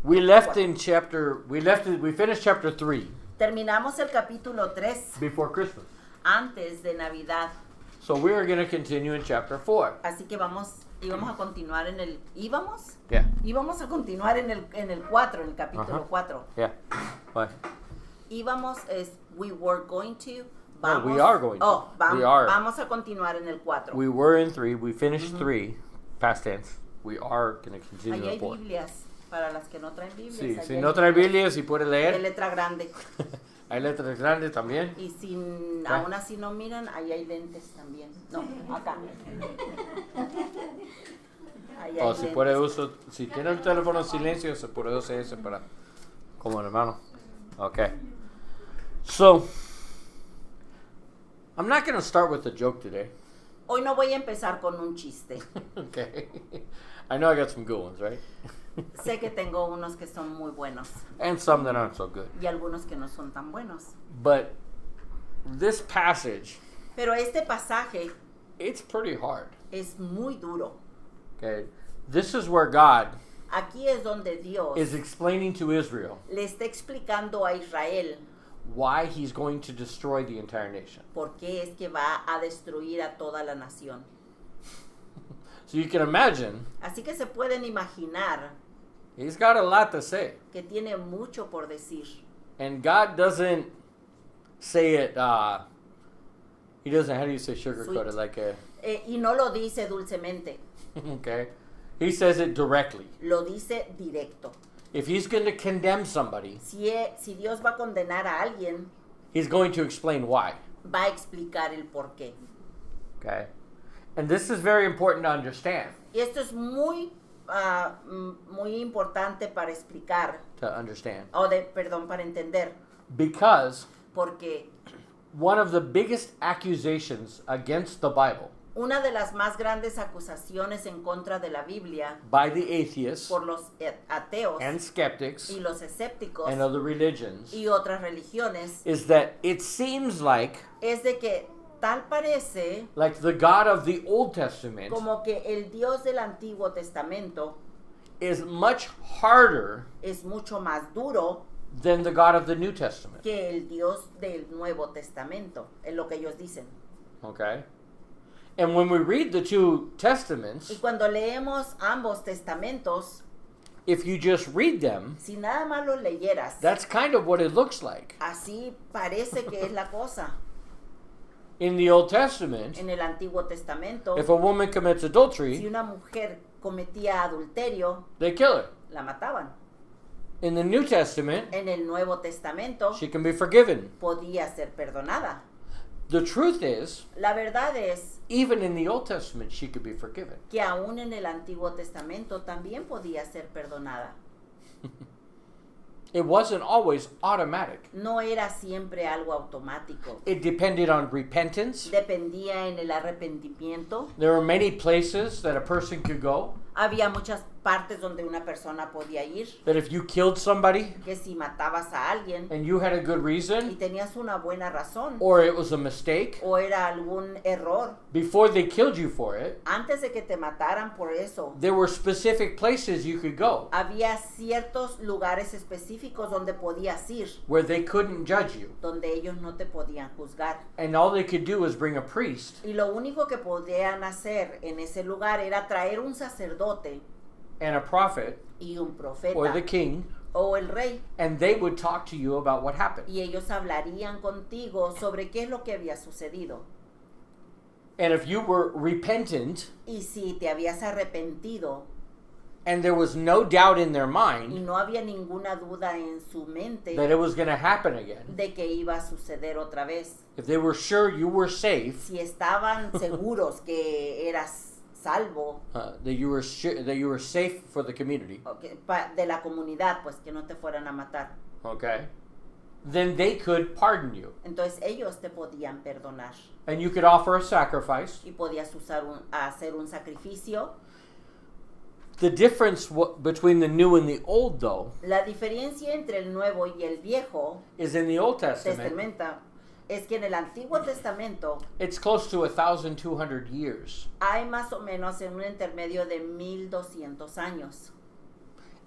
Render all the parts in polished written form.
We finished chapter 3 Terminamos el capítulo 3 before Christmas. antes de Navidad. So we are going to continue in chapter 4. Así que íbamos a continuar en el... Yeah. Íbamos a continuar en el 4, en el capítulo Ajá. 4. Yeah. Why? We were going to... No, we are going to. We are. Vamos a continuar en el 4. We were in 3. We finished 3. Past tense. We are going to continue Ahí hay in 4. Biblias, para las que no traen Biblias. Sí, ahí si hay no trae Biblias Biblia, si puede de leer. letra grande. Hay letras grandes también. Y si aún así no miran, ahí hay lentes también. No, acá. Ahí hay O si lentes. puede usar, si tiene el teléfono en silencio, se puede usar ese para, como hermano. Okay. So, I'm not going to start with a joke today. Hoy no voy a empezar con un chiste. Okay. I know I got some good ones, right? Sé que tengo unos que son muy buenos And some that aren't so good. y algunos que no son tan buenos. But this passage, Pero este pasaje it's pretty hard. es muy duro. Okay. This is where God Aquí es donde Dios is explaining to Israel le está explicando a Israel why he's going to destroy the entire nation. por qué es que va a destruir a toda la nación. So you can imagine, Así que se pueden imaginar he's got a lot to say. que tiene mucho por decir. And God doesn't say it, he doesn't, how do you say sugarcoat it? Sweet. Like a, Y no lo dice dulcemente, okay. He says it directly. lo dice directo. If he's going to condemn somebody, Si Dios va a condenar a alguien, he's going to explain why. va a explicar el por qué. Okay. And this is very important to understand. Y esto es muy importante para explicar, para entender, Because porque one of the biggest accusations against the Bible una de las más grandes acusaciones en contra de la Biblia by the atheists por los ateos and skeptics y los escépticos and other religions y otras religiones is that it seems like es de que tal parece the God of the Old Testament como que el Dios del Antiguo Testamento is much harder es mucho más duro than the God of the New Testament. que el Dios del Nuevo Testamento, es lo que ellos dicen. Okay? And when we read the two testaments, Y cuando leemos ambos testamentos, if you just read them, si nada más los leyeras, that's kind of what it looks like. así parece que es la cosa. In the Old Testament, En el Antiguo Testamento, if a woman commits si adultery, una mujer cometía adulterio, they kill her. la mataban. In the New Testament, En el Nuevo Testamento, she can be forgiven. podía ser perdonada. The truth is, La verdad es even in the Old Testament, she could be forgiven. que aún en el Antiguo Testamento también podía ser perdonada. It wasn't always automatic. No era siempre algo automático. It depended on repentance. Dependía en el arrepentimiento. There were many places that a person could go. Había muchas partes donde una persona podía ir, That if you killed somebody que si matabas a alguien and you had a good y reason, tenías una buena razón or it was a mistake, o era algún error, before they killed you for it, antes de que te mataran por eso, there were specific places you could go había ciertos lugares específicos donde podías ir, where they couldn't judge you. donde ellos no te podían juzgar. And all they could do was bring a priest Y lo único que podían hacer en ese lugar era traer un sacerdote and a prophet y un or profeta the king, o el rey, and they would talk to you about what happened. y ellos hablarían contigo sobre qué es lo que había sucedido. And if you were repentant Y si te habías arrepentido and there was no doubt in their y mind no había ninguna duda en su mente that it was going to happen again, de que iba a suceder otra vez, if they were sure you were safe, si estaban seguros que eras salvo that you were safe for the community, de la comunidad, pues que no te fueran a matar, okay, then they could pardon you. entonces ellos te podían perdonar And you could offer a sacrifice. y podías hacer un sacrificio. The difference between the new and the old, though, La diferencia entre el nuevo y el viejo is in the Old Testament, testamento es que en el Antiguo Testamento it's close to 1,200 years. hay más o menos en un intermedio de 1200 años.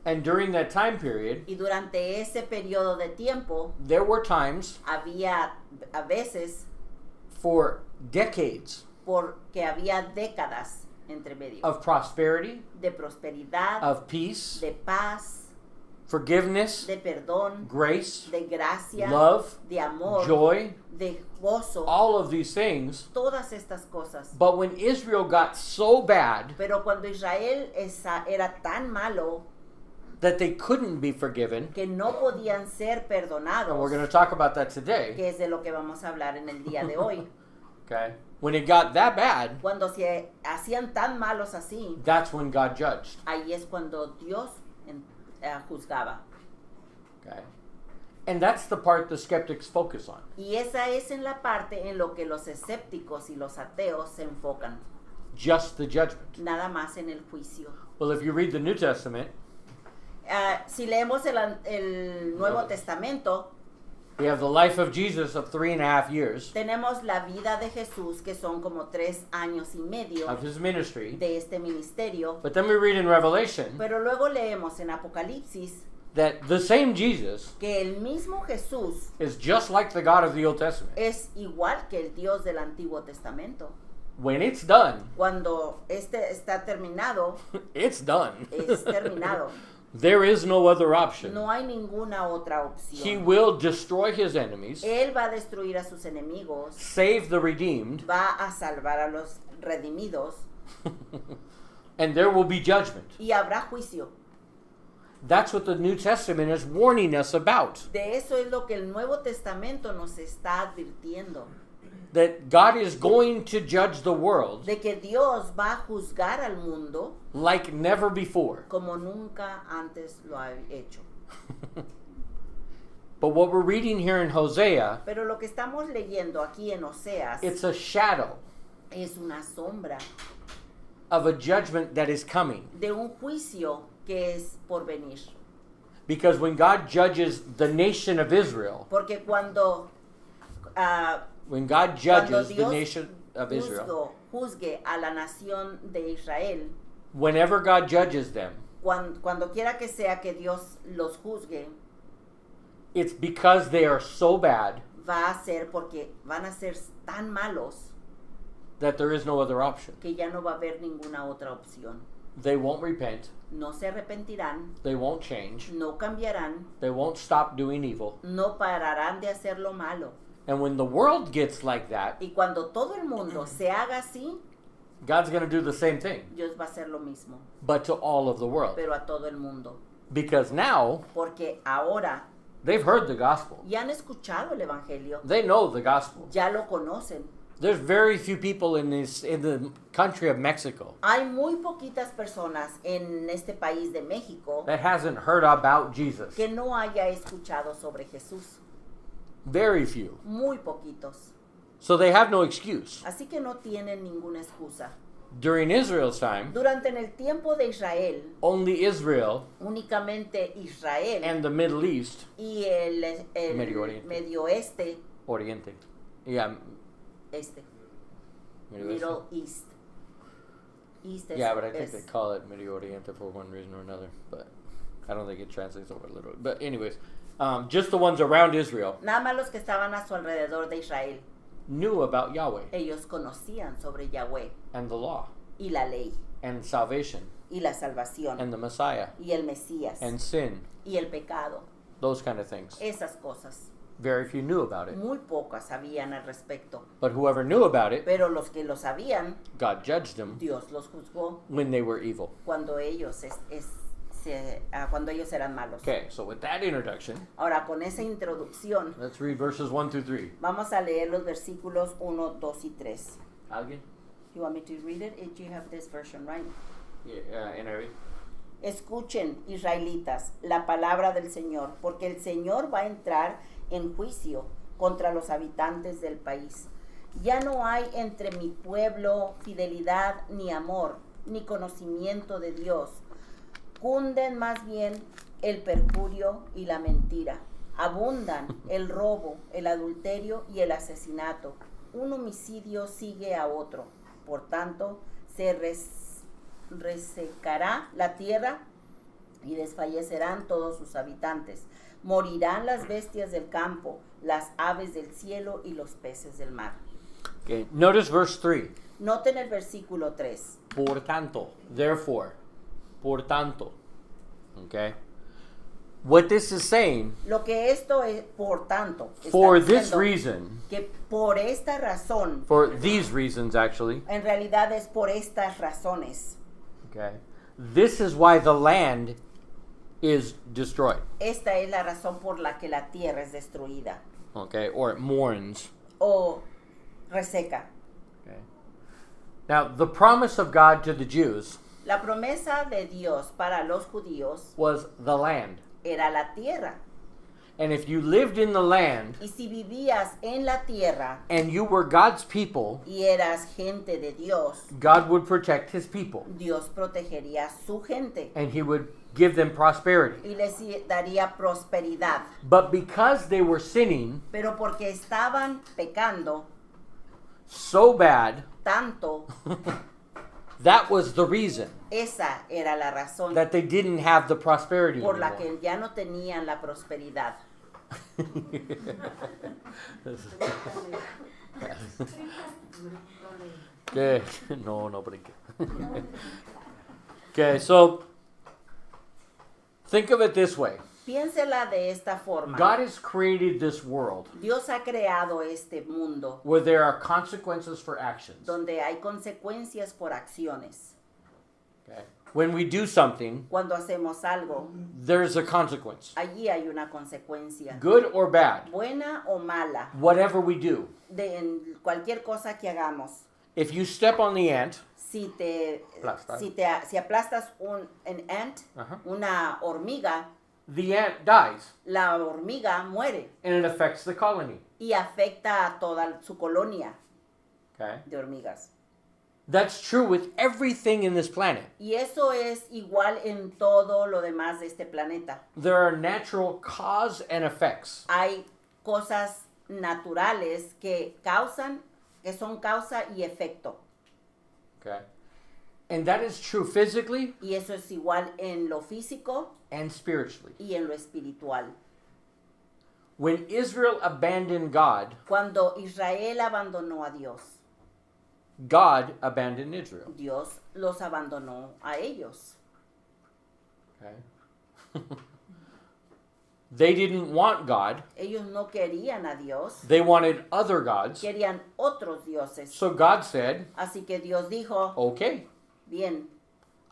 And during that time period, Y durante ese periodo de tiempo there were times había a veces for decades porque había décadas entre medio of prosperity, de prosperidad, of peace, de paz, forgiveness, de perdón, grace, de gracia, love, de amor, joy, de gozo, all of these things. todas estas cosas. But when Israel got so bad Pero cuando Israel era tan malo that they couldn't be forgiven, que no podían ser perdonados, and we're going to talk about that today, que es de lo que vamos a hablar en el día de hoy. okay? When it got that bad, Cuando se hacían tan malos así, that's when God judged, ahí es cuando Dios juzgaba. okay? And that's the part the skeptics focus on. Y esa es en la parte en lo que los escépticos y los ateos se enfocan, Just the judgment. nada más en el juicio. Well, if you read the New Testament, Si leemos el Nuevo Testamento, we have the life of Jesus of 3.5 years tenemos la vida de Jesús, que son como 3 años y medio of his ministry. de este ministerio. But then we read in Revelation Pero luego leemos en Apocalipsis that the same Jesus que el mismo Jesús is just like the God of the Old Testament. es igual que el Dios del Antiguo Testamento. When it's done, Cuando este está terminado, it's done. es terminado. There is no other option. No hay ninguna otra He opción. will destroy his enemies, Él va a destruir a sus enemigos, save the redeemed, va a salvar a los redimidos and there will be judgment. y habrá juicio. That's what the New Testament is warning us about. De eso es lo que el Nuevo Testamento nos está advirtiendo. That God is going to judge the world De que Dios va a juzgar al mundo like never before. como nunca antes lo ha hecho. But what we're reading here in Hosea, Pero lo que estamos leyendo aquí en Oseas it's a shadow es una sombra of a judgment that is coming. de un juicio que es por venir. Because when God judges the nation of Israel, Porque cuando when God Cuando judges the Dios nation of Israel, juzgue a la nación de Israel, whenever God judges them, cuando quiera que sea que Dios los juzgue, it's because they are so bad va a ser porque van a ser tan malos that there is no other option. que ya no va a haber ninguna otra opción. They won't repent, No se arrepentirán, they won't change, no cambiarán, they won't stop doing evil. no pararán de hacer lo malo. And when the world gets like that, Y cuando todo el mundo se haga así, God's going to do the same thing, Dios va a hacer lo mismo, but to all of the world. pero a todo el mundo. Because now Porque ahora they've heard the gospel. ya han escuchado el Evangelio, They know the gospel. ya lo conocen. There's very few people in the country of Mexico Hay muy poquitas personas en este país de México that hasn't heard about Jesus. que no haya escuchado sobre Jesús. Very few. Muy poquitos. So they have no excuse. Así que no tienen ninguna excusa. During Israel's time, Durante el tiempo de Israel, only Israel únicamente Israel and the Middle East, y el Medio Oriente. Medio Oeste, Oriente. Yeah, Middle East. East es Yeah, but I think es- they call it Medio Oriente for one reason or another. But I don't think it translates over literally. But anyways, just the ones around Israel Nada más los que estaban a su alrededor de Israel, knew about Yahweh ellos conocían sobre Yahweh and the law y la ley and salvation y la salvación and the Messiah y el Mesías and sin, y el pecado. those kind of things. Esas cosas. Very few knew about it. Muy pocas sabían al respecto. But whoever knew about it, Pero los que lo sabían, God judged them Dios los juzgó when they were evil. cuando ellos, cuando ellos eran malos. Okay, so with that introduction, Ahora, con esa introducción, let's read verses 1 through 3. vamos a leer los versículos 1, 2 y 3. Alguien? You want me to read it? If you have this version, right? Yeah, NIV. Escuchen, israelitas, la palabra del Señor, porque el Señor va a entrar en juicio contra los habitantes del país. Ya no hay entre mi pueblo fidelidad ni amor, ni conocimiento de Dios. Cunden más bien el perjurio y la mentira. Abundan el robo, el adulterio y el asesinato. Un homicidio sigue a otro. Por tanto, se resecará la tierra y desfallecerán todos sus habitantes. Morirán las bestias del campo, las aves del cielo y los peces del mar. Okay. Notice verse 3. Noten el versículo 3. Por tanto, therefore, por tanto. Okay. What this is saying, Lo que esto es, por tanto, está for this diciendo reason, que por esta razón, for these reasons actually, en realidad es por estas razones. okay, this is why the land is destroyed, Esta es la razón por la que la tierra es destruida okay, or it mourns. o reseca. Okay. Now, the promise of God to the Jews La promesa de Dios para los judíos was the land. era la tierra. And if you lived in the land Y si vivías en la tierra and you were God's people, y eras gente de Dios, God would protect his people Dios protegería a su gente and he would give them prosperity. y les daría prosperidad. But because they were sinning Pero porque estaban pecando so bad, tanto, that was the reason esa era la razón that they didn't have the prosperity por la anymore. que ya no tenían la prosperidad. Okay. No brinque. Okay, so think of it this way. Piénsela de esta forma. God has created this world Dios ha creado este mundo where there are consequences for actions. donde hay consecuencias por acciones. Okay. When we do something, Cuando hacemos algo, there's a consequence. allí hay una consecuencia, Good or bad, buena o mala, whatever we do. en cualquier cosa que hagamos. If you step on the ant, Si aplastas an ant, Ajá. una hormiga, the ant dies la hormiga muere and it affects the colony. y afecta a toda su colonia Okay. de hormigas. That's true with everything in this planet. Y eso es igual en todo lo demás de este planeta. There are natural cause and effects. Hay cosas naturales que son causa y efecto. Okay. And that is true physically Y eso es igual en lo físico and spiritually. y en lo espiritual. When Israel abandoned God, Cuando Israel abandonó a Dios, God abandoned Israel. Dios los abandonó a ellos. Okay. They didn't want God. Ellos no querían a Dios, They wanted other gods. querían otros dioses. So God said, Así que Dios dijo, okay, bien,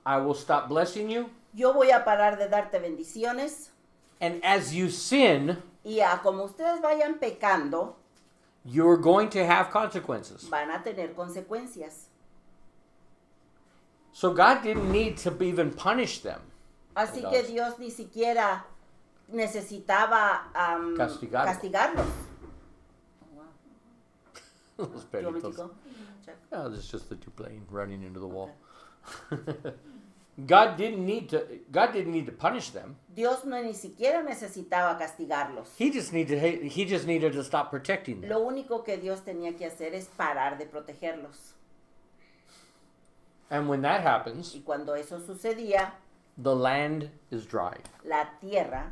I will stop blessing you. yo voy a parar de darte bendiciones And as you sin, y como ustedes vayan pecando, you're going to have consequences. van a tener consecuencias. So God didn't need to even punish them. Así Dios. que Dios ni siquiera necesitaba castigarlos. Those Do you want me to perritos. go? Check. Oh, this is just the two plane running into the wall. God didn't need to punish them. Dios no ni siquiera necesitaba castigarlos. He just needed to stop protecting them. Lo único que Dios tenía que hacer es parar de protegerlos. And when that happens, Y cuando eso sucedía, the land is dry. la tierra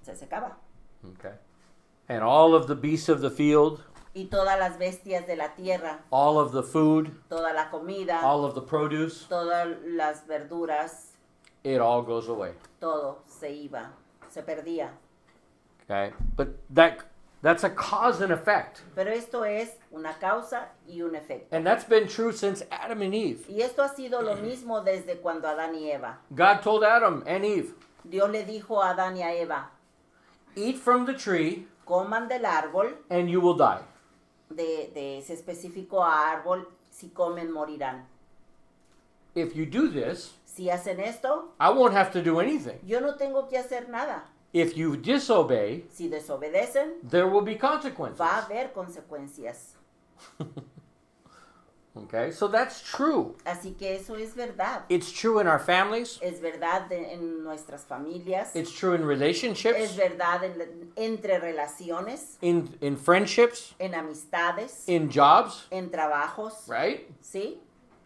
se secaba. Okay. And all of the beasts of the field, Y todas las bestias de la tierra, all of the food, toda la comida, all of the produce, todas las verduras, it all goes away. todo se iba, se perdía. Okay? But that's a cause and effect. Pero esto es una causa y un efecto. And that's been true since Adam and Eve. Y esto ha sido lo mismo desde cuando Adán y Eva. God told Adam and Eve, Dios le dijo a Adán y a Eva, eat from the tree coman del árbol, and you will die. de ese específico árbol, si comen morirán. If you do this, Si hacen esto, I won't have to do anything. yo no tengo que hacer nada. If you disobey, Si desobedecen, there will be consequences. va a haber consecuencias. Okay? So that's true. Así que eso es verdad. It's true in our families. Es verdad en nuestras familias. It's true in Es relationships, verdad entre relaciones, in friendships, en amistades, in jobs, en trabajos. right? ¿Sí?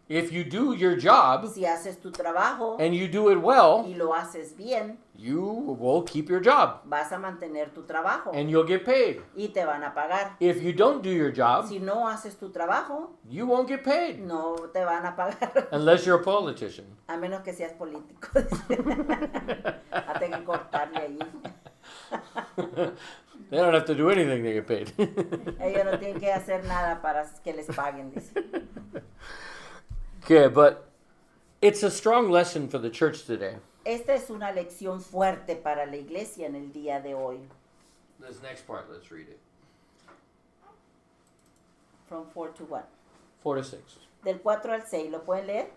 if you do your job Si haces tu trabajo and you do it well, y lo haces bien, you will keep your job vas a mantener tu trabajo and you'll get paid. y te van a pagar. If you don't do your job, Si no haces tu trabajo, you won't get paid no te van a pagar. unless you're a politician. A menos que seas político. Hasta que cortarle allí. They don't have to do anything to get paid. Ellos no tienen que hacer nada para que les paguen, dice. Okay, but it's a strong lesson for the church today. Esta es una lección fuerte para la iglesia en el día de hoy. This next part, let's read it. From 4 to 1. 4 to 6. Del 4 al 6, ¿lo pueden leer?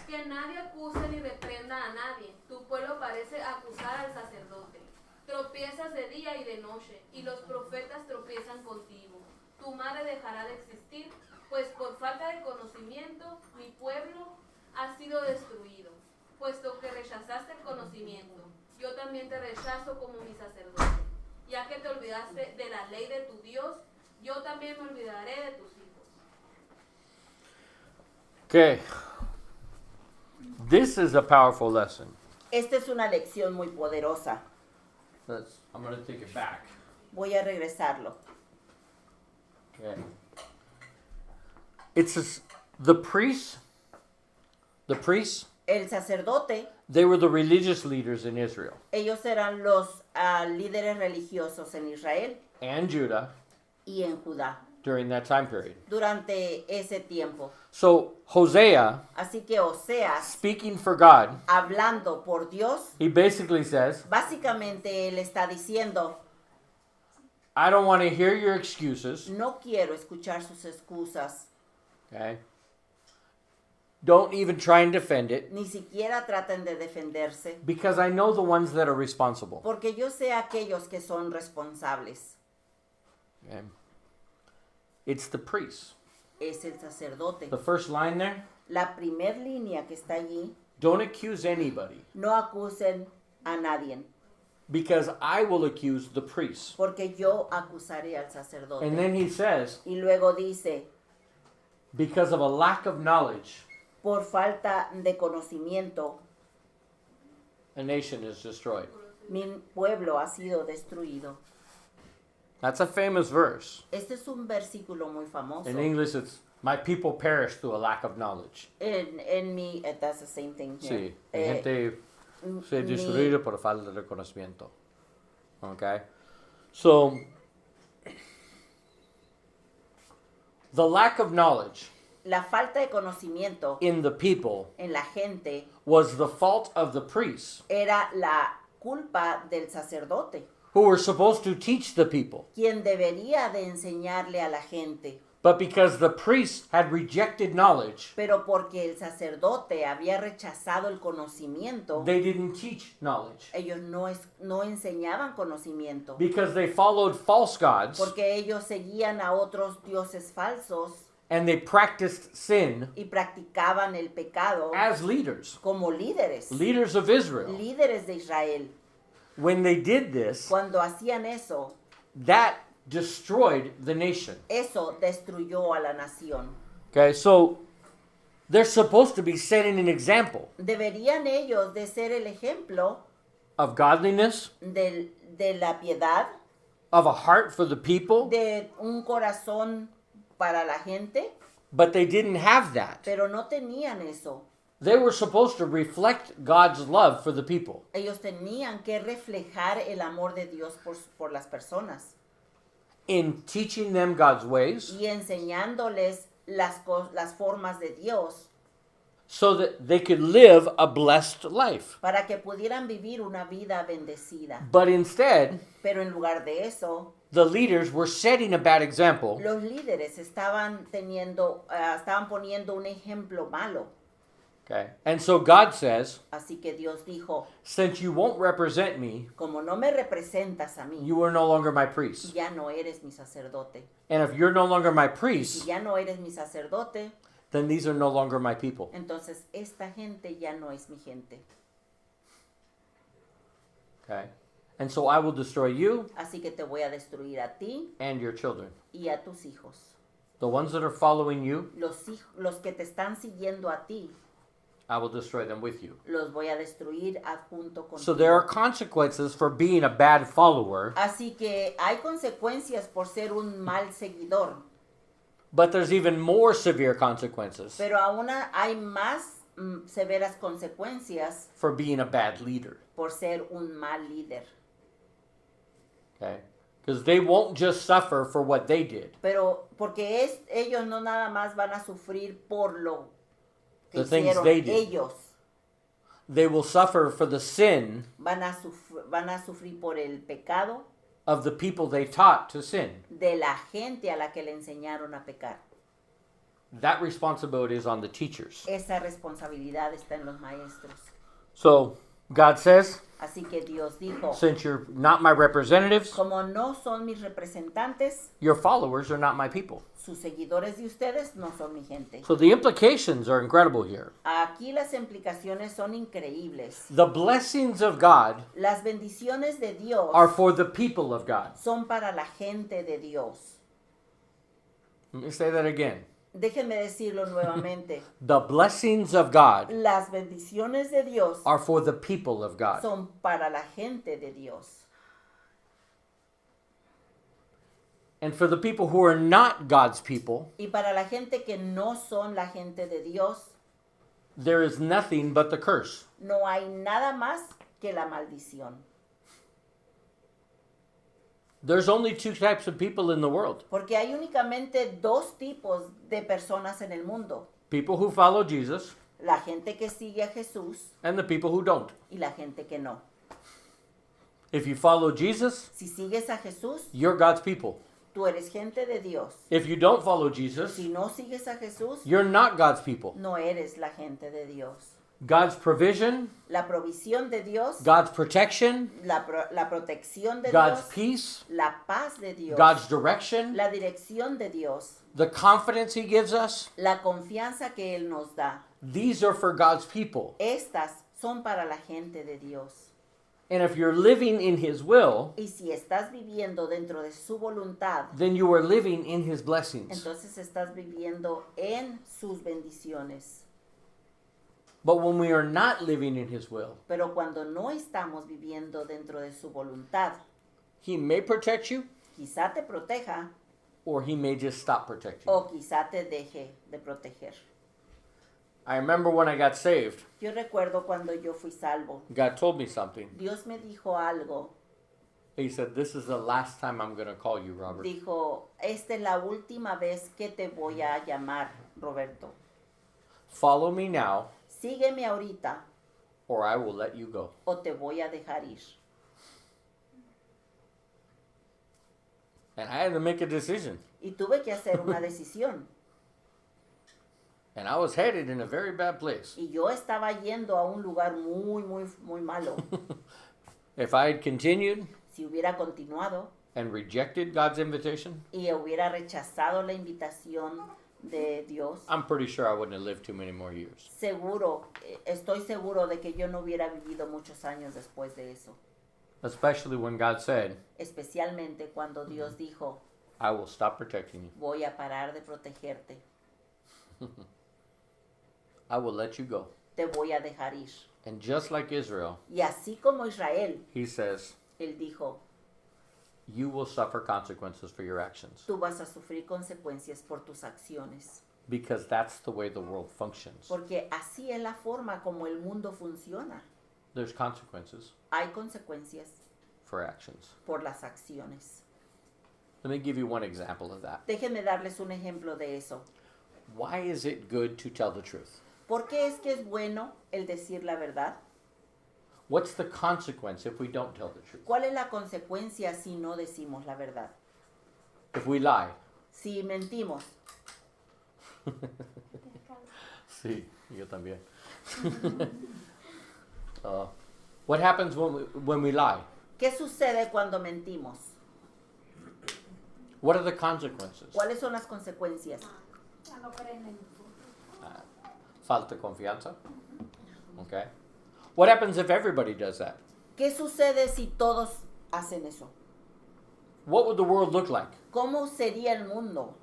Que nadie acuse ni reprenda a nadie. Tu pueblo parece acusar al sacerdote. Tropiezas de día y de noche, y los profetas tropiezan contigo. Tu madre dejará de existir, pues por falta de conocimiento mi pueblo ha sido destruido. Puesto que rechazaste el conocimiento, yo también te rechazo como mi sacerdote. Ya que te olvidaste de la ley de tu Dios, yo también me olvidaré de tus hijos. Okay. This is a powerful lesson. Esta es una lección muy poderosa. I'm going to take it back. Voy a regresarlo. Okay. The priests, El sacerdote, they were the religious leaders in Israel ellos eran los líderes religiosos en Israel and Judah y en Judá during that time period. durante ese tiempo. So Hosea, Así que Oseas, speaking for God, hablando por Dios, he basically says, básicamente él está diciendo, I don't want to hear your excuses. no quiero escuchar sus excusas, Okay. Don't even try and defend it ni siquiera traten de defenderse, because I know the ones that are responsible. porque yo sé aquellos que son responsables. Okay. It's the priests. Es el sacerdote. The first line there, La primer línea que está allí, don't accuse anybody no acusen a nadie, because I will accuse the priests. porque yo acusaré al sacerdote. And then he says, Y luego dice, because of a lack of knowledge, por falta de conocimiento, a nation is destroyed. mi pueblo ha sido destruido. That's a famous verse. Este es un versículo muy famoso. In English, it's my people perish through a lack of knowledge. En mi, that's the same thing here. Sí, la gente se destruye por falta de conocimiento. Okay? So, the lack of knowledge La falta de conocimiento in the people en la gente was the fault of the priests era la culpa del sacerdote, who were supposed to teach the people. quien debería de enseñarle a la gente. But because the priests had rejected knowledge, Pero porque el sacerdote había rechazado el conocimiento, they didn't teach knowledge. ellos no enseñaban conocimiento. Because they followed false gods Porque ellos seguían a otros dioses falsos and they practiced sin y practicaban el pecado as leaders, como líderes, leaders of Israel. líderes de Israel. When they did this, Cuando hacían eso, that destroyed the nation. eso destruyó a la nación. Okay, so they're supposed to be setting an example Deberían ellos de ser el ejemplo of godliness, de la piedad, of a heart for the people, de un corazón para la gente, but they didn't have that. pero no tenían eso. They were supposed to reflect God's love for the people. Ellos tenían que reflejar el amor de Dios por las personas In teaching them God's ways y enseñándoles las formas de Dios so that they could live a blessed life. para que pudieran vivir una vida bendecida. But instead, Pero en lugar de eso, the leaders were setting a bad example los líderes estaban poniendo un ejemplo malo. Okay. And so God says, Así que Dios dijo, since you won't represent me, como no me representas a mí, you are no longer my priest. ya no eres mi sacerdote. And if you're no longer my Si priest, ya no eres mi sacerdote, then these are no longer my people. entonces esta gente ya no es mi gente. Okay. And so I will destroy you Así que te voy a destruir a ti and your children. y a tus hijos. the ones that are following you, los que te están siguiendo a ti, I will destroy them with you. los voy a destruir junto So there are contigo. consequences for being a bad follower, Así que hay consecuencias por ser un mal seguidor, but there's even more severe consequences pero aún hay más severas consecuencias for being a bad leader. por ser un mal líder. Okay? Because they won't just suffer for what they did. Pero porque ellos no nada más van a sufrir por lo que The things hicieron they did. ellos, They will suffer for the sin van a sufrir por el pecado of the people they taught to sin. de la gente a la que le enseñaron a pecar. That responsibility is on the teachers. Esa responsabilidad está en los maestros. So God says, Así que Dios dijo, since you're not my representatives, como no son mis representantes, your followers are not my people. sus seguidores de ustedes no son mi gente. So the implications are incredible here. Aquí las implicaciones son increíbles. The blessings of God Las bendiciones de Dios are for the people of God. son para la gente de Dios. Let me say that again. Déjenme decirlo nuevamente. The blessings of God Las bendiciones de Dios are for the people of God. son para la gente de Dios. And for the people who are not God's people, Y para la gente que no son la gente de Dios, there is nothing but the curse. no hay nada más que la maldición. There's only two types of people in the world. Porque hay únicamente dos tipos de personas en el mundo. People who follow Jesus La gente que sigue a Jesús and the people who don't. y la gente que no. If you follow Jesus, Si sigues a Jesús, you're God's people. tú eres gente de Dios. If you don't follow Jesus, Si no sigues a Jesús, you're not God's people. no eres la gente de Dios. God's provision, La provisión de Dios, God's protection, la protección de God's Dios, peace, la paz de Dios, God's direction, la dirección de Dios, the confidence He gives us, la confianza que Él nos da. these are for God's people. Estas son para la gente de Dios. And if you're living in His will, Y si estás viviendo dentro de su voluntad, then you are living in His blessings. entonces estás viviendo en sus bendiciones. But when we are not living in His will, Pero cuando no estamos viviendo dentro de su voluntad, He may protect you, quizá te proteja or He may just stop protecting you. o quizá te deje de proteger. I remember when I got saved, Yo recuerdo cuando yo fui salvo, God told me something. Dios me dijo algo. He said, "This is the last time I'm going to call you, Robert. Dijo, esta es la última vez que te voy a llamar, Roberto. Follow me now, Sígueme ahorita or I will let you go." o te voy a dejar ir. And I had to make a decision. Y tuve que hacer una decisión. And I was headed in a very bad place. Y yo estaba yendo a un lugar muy, muy, muy malo. If I had continued Si hubiera continuado and rejected God's invitation, y hubiera rechazado la invitación de Dios, I'm pretty sure I wouldn't have lived too many more years. estoy seguro de que yo no hubiera vivido muchos años después de eso. Especially when God said, Especialmente cuando Dios dijo, "I will stop protecting you. voy a parar de protegerte, I will let you go." te voy a dejar ir. And just like Israel, Y así como Israel, He says, Él dijo, "You will suffer consequences for your actions." tú vas a sufrir consecuencias por tus acciones. Because that's the way the world functions. Porque así es la forma como el mundo funciona. There's consequences Hay consecuencias for actions. por las acciones. Let me give you one example of that. Déjenme darles un ejemplo de eso. Why is it good to tell the truth? ¿Por qué es que es bueno el decir la verdad? What's the consequence if we don't tell the truth? ¿Cuál es la consecuencia si no decimos la verdad? If we lie? Si mentimos, Sí, yo también. What happens when we lie? ¿qué sucede cuando mentimos? What are the consequences? ¿Cuáles son las consecuencias? Falta confianza. Okay. What happens if everybody does that? ¿Qué sucede si todos hacen eso? What would the world look like? ¿Cómo sería el mundo?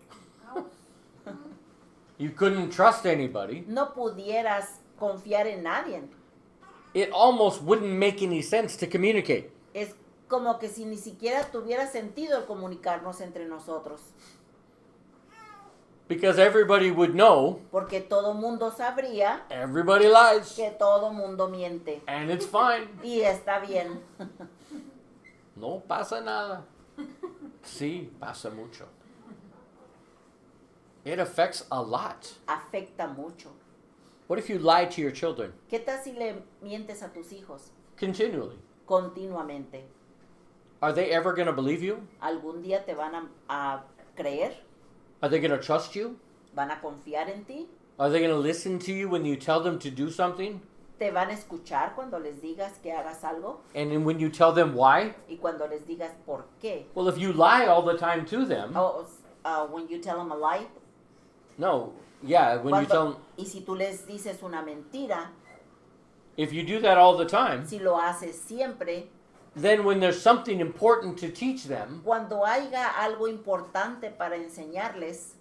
You couldn't trust anybody. no pudieras confiar en nadie. It almost wouldn't make any sense to communicate. Es como que si ni siquiera tuviera sentido el comunicarnos entre nosotros, Because everybody would know porque todo mundo sabría everybody lies. que todo mundo miente. And it's fine. Y está bien. No pasa nada. Sí, pasa mucho. It affects a lot. Afecta mucho. What if you lie to your children ¿Qué tal si le mientes a tus hijos continually? continuamente? Are they ever going to believe you? ¿Algún día te van a creer? Are they going to trust you? ¿Van a confiar en ti? Are they going to listen to you when you tell them to do something? ¿Te van a escuchar cuando les digas que hagas algo? And then when you tell them why? Y cuando les digas por qué. Well, if you lie all the time to them, When you tell them a lie. no, yeah, when you tell them, Y si tú les dices una mentira, if you do that all the time, si lo haces siempre, then when there's something important to teach them, cuando haya algo importante para enseñarles,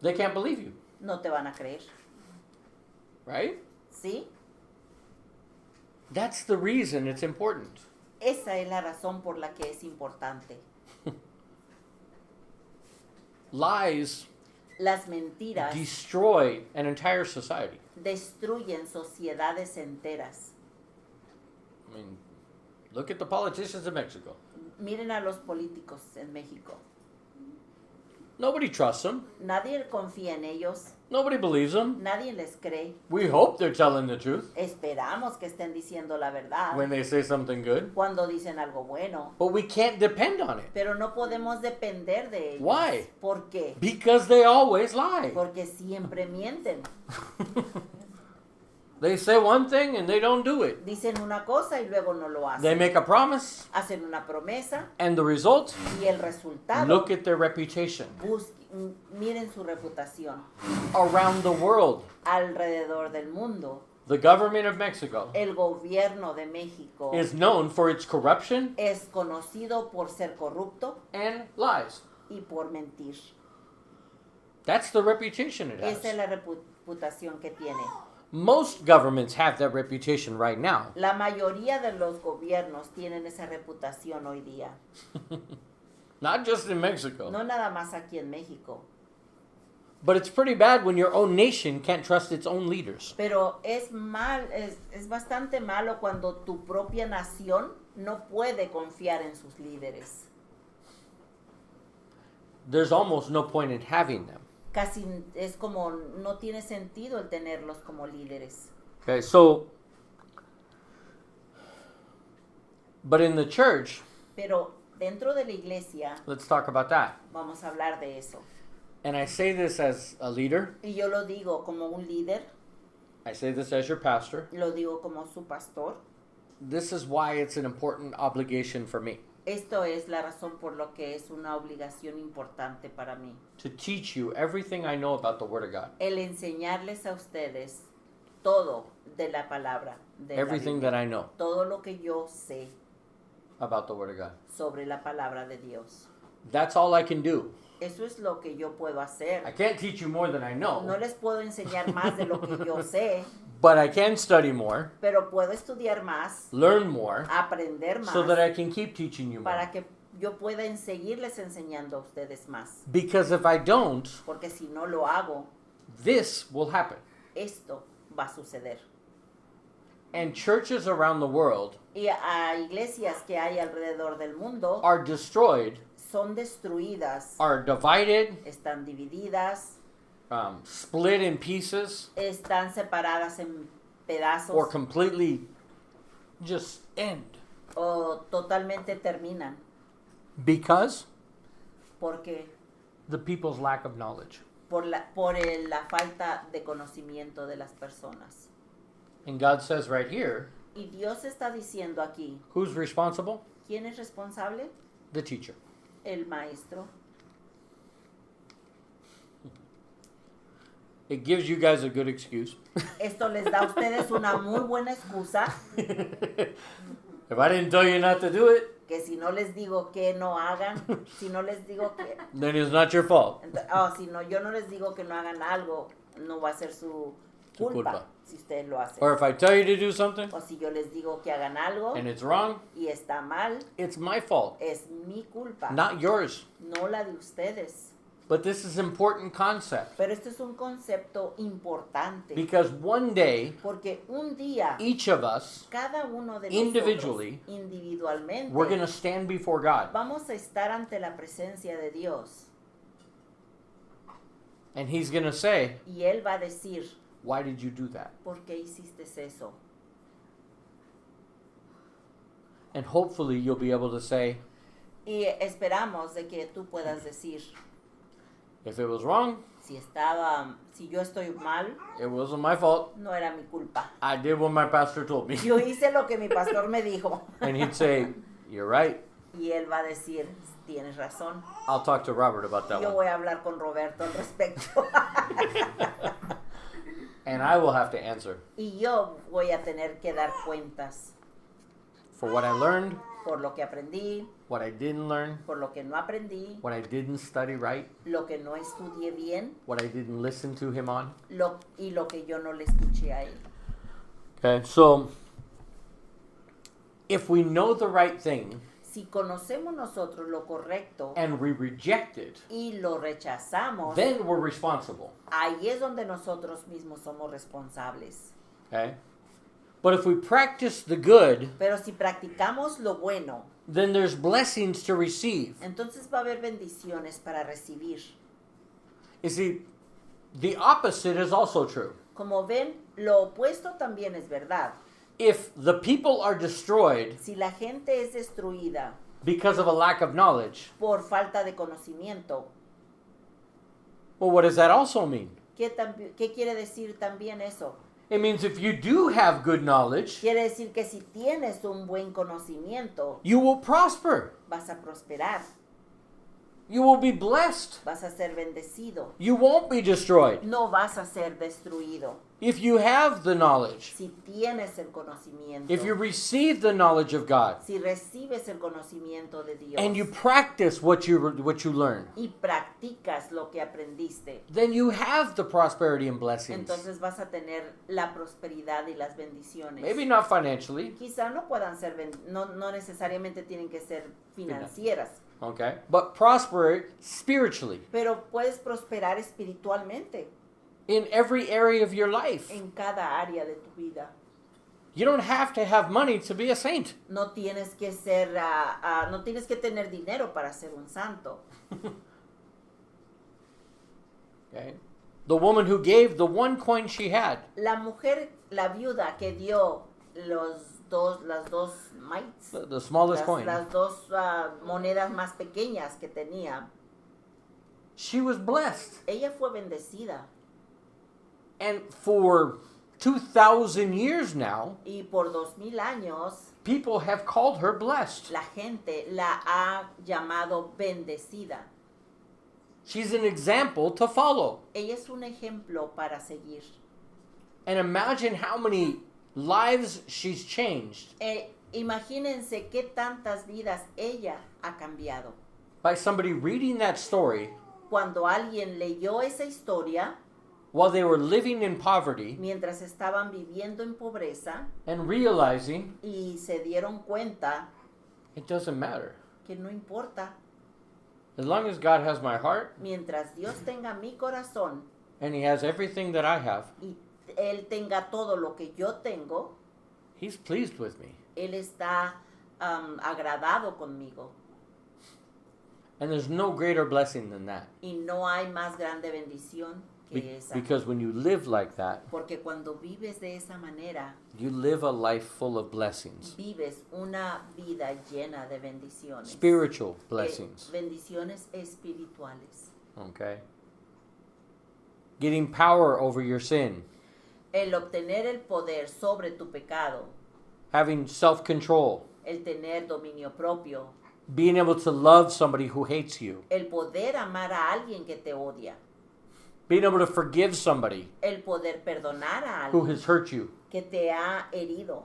they can't believe you, no te van a creer. right? ¿Sí? That's the reason it's important. Esa es la razón por la que es importante. Lies Las mentiras destroy an entire society. destruyen sociedades enteras. I mean, look at the politicians in Mexico. Miren a los políticos en México. Nobody trusts them. Nadie confía en ellos, Nobody believes them. nadie les cree. We hope they're telling the truth Esperamos que estén diciendo la verdad when they say something good, cuando dicen algo bueno, but we can't depend on it pero no podemos depender de ellos. Why? ¿Por qué? because they always lie. Porque siempre mienten. They say one thing and they don't do it. Dicen una cosa y luego no lo They hacen. make a promise, Hacen una promesa and the result, y el resultado, look at their reputation miren su reputación around the world. alrededor del mundo. The government of Mexico El gobierno de México is known for its corruption es conocido por ser corrupto and lies. y por mentir. That's the reputation it Esa es has. la reputación que tiene. Most governments have that reputation right now. La mayoría de los gobiernos tienen esa reputación hoy día. Not just in Mexico. No nada más aquí en México. But it's pretty bad when your own nation can't trust its own leaders. Pero es bastante malo cuando tu propia nación no puede confiar en sus líderes. There's almost no point in having them. Casi es como no tiene sentido el tenerlos como líderes. Okay, so, but in the church, Pero dentro de la iglesia let's talk about that. vamos a hablar de eso. And I say this as a leader, Y yo lo digo como un líder, I say this as your pastor. lo digo como su pastor. This is why it's an important obligation for me Esto es la razón por lo que es una obligación importante para mí. to teach you everything I know about the Word of God. El enseñarles a ustedes todo de la palabra de la Everything Biblia. that I know Todo lo que yo sé about the Word of God. sobre la palabra de Dios. That's all I can do. Eso es lo que yo puedo hacer. I can't teach you more than I No know, les puedo enseñar más de lo que yo sé, but I can study more, pero puedo estudiar más, learn more, aprender más, so that I can keep teaching you more. para que yo pueda seguirles enseñando a ustedes más. Because if I don't, Porque si no lo hago, this will happen. esto va a suceder. And churches around the world Y a iglesias que hay alrededor del mundo are destroyed, son destruidas, are divided, están divididas, split in pieces, están separadas en pedazos or completely just end. o totalmente terminan Because porque the people's lack of knowledge. por la falta de conocimiento de las personas. And God says right here, Y Dios está diciendo aquí, who's responsible? ¿quién es responsable? The teacher. El maestro. It gives you guys a good excuse. Esto les da a ustedes una muy buena excusa If I didn't tell you not to do it, que si no les digo que no hagan, si no les digo que, then it's not your fault. si no, yo no les digo que no hagan algo, no va a ser su Su culpa, culpa. si ustedes lo hacen. Or if I tell you to do something O si yo les digo que hagan algo and it's wrong, y está mal, it's my fault, es mi culpa, not yours. no la de ustedes. But this is an important concept Pero esto es un concepto importante, because one day, porque un día each of us, cada uno de individually, nosotros individualmente we're going to stand before God. vamos a estar ante la presencia de Dios And He's going to say, y Él va a decir, why did you do that? ¿por qué hiciste eso? And hopefully you'll be able to say, Y esperamos de que tú puedas decir, if it was wrong, si yo estoy mal, it wasn't my fault. no era mi culpa. I did what my pastor told me. Yo hice lo que mi pastor me dijo. And he'd say, you're right. Y él va a decir, tienes razón. I'll talk to Robert about that Yo one. voy a hablar con Roberto al respecto. And I will have to answer Y yo voy a tener que dar cuentas for what I learned, por lo que aprendí, what I didn't learn, por lo que no aprendí, what I didn't study right, lo que no estudié bien, what I didn't listen to him on. y lo que yo no le escuché a él. Okay, so if we know the right thing Si conocemos nosotros lo correcto and we reject it, y lo rechazamos, then we're responsible. ahí es donde nosotros mismos somos responsables. Okay? But if we practice the good, Pero si practicamos lo bueno, then there's blessings to receive. entonces va a haber bendiciones para recibir. You see, the opposite is also true. Como ven, lo opuesto también es verdad. If the people are destroyed Si la gente es destruida because of a lack of knowledge, por falta de conocimiento, well, what does that also mean? ¿qué quiere decir también eso? It means if you do have good knowledge, Quiere decir que si tienes un buen conocimiento, you will prosper. vas a prosperar, You will be blessed. vas a ser bendecido, You won't be destroyed. no vas a ser destruido. If you have the knowledge, Si tienes el conocimiento, if you receive the knowledge of God, si recibes el conocimiento de Dios and you practice what you learn, y practicas lo que aprendiste, then you have the prosperity and blessings. entonces vas a tener la prosperidad y las bendiciones. Maybe not financially, Quizá no puedan ser, no necesariamente tienen que ser financieras, okay, but prosper spiritually pero puedes prosperar espiritualmente in every area of your life. en cada área de tu vida. You don't have to have money to be a saint. No tienes que ser, no tienes que tener dinero para ser un santo. Okay? The woman who gave the one coin she had, La mujer, la viuda que dio las dos mites, the smallest coin, las dos monedas más pequeñas que tenía, she was blessed. ella fue bendecida. And for 2,000 years now, Y por 2000 años, people have called her blessed. la gente la ha llamado bendecida. She's an example to follow. Ella es un ejemplo para seguir. And imagine how many lives she's changed Imagínense qué tantas vidas ella ha cambiado. by somebody reading that story Cuando alguien leyó esa historia, while they were living in poverty mientras estaban viviendo en pobreza and realizing y se dieron cuenta it doesn't matter. que no importa, As long as God has my heart mientras Dios tenga mi corazón and He has everything that I have, y Él tenga todo lo que yo tengo, He's pleased with me. Él está agradado conmigo. And there's no greater blessing than that. Y no hay más grande bendición que esa. Because when you live like that, Porque cuando vives de esa manera, you live a life full of blessings. vives una vida llena de bendiciones. Spiritual blessings. Bendiciones espirituales. Okay? Getting power over your sin. El obtener el poder sobre tu pecado, Having self-control. el tener dominio propio, Being able to love somebody who hates you. el poder amar a alguien que te odia, Being able to forgive somebody el poder perdonar a who alguien has hurt you. que te ha herido.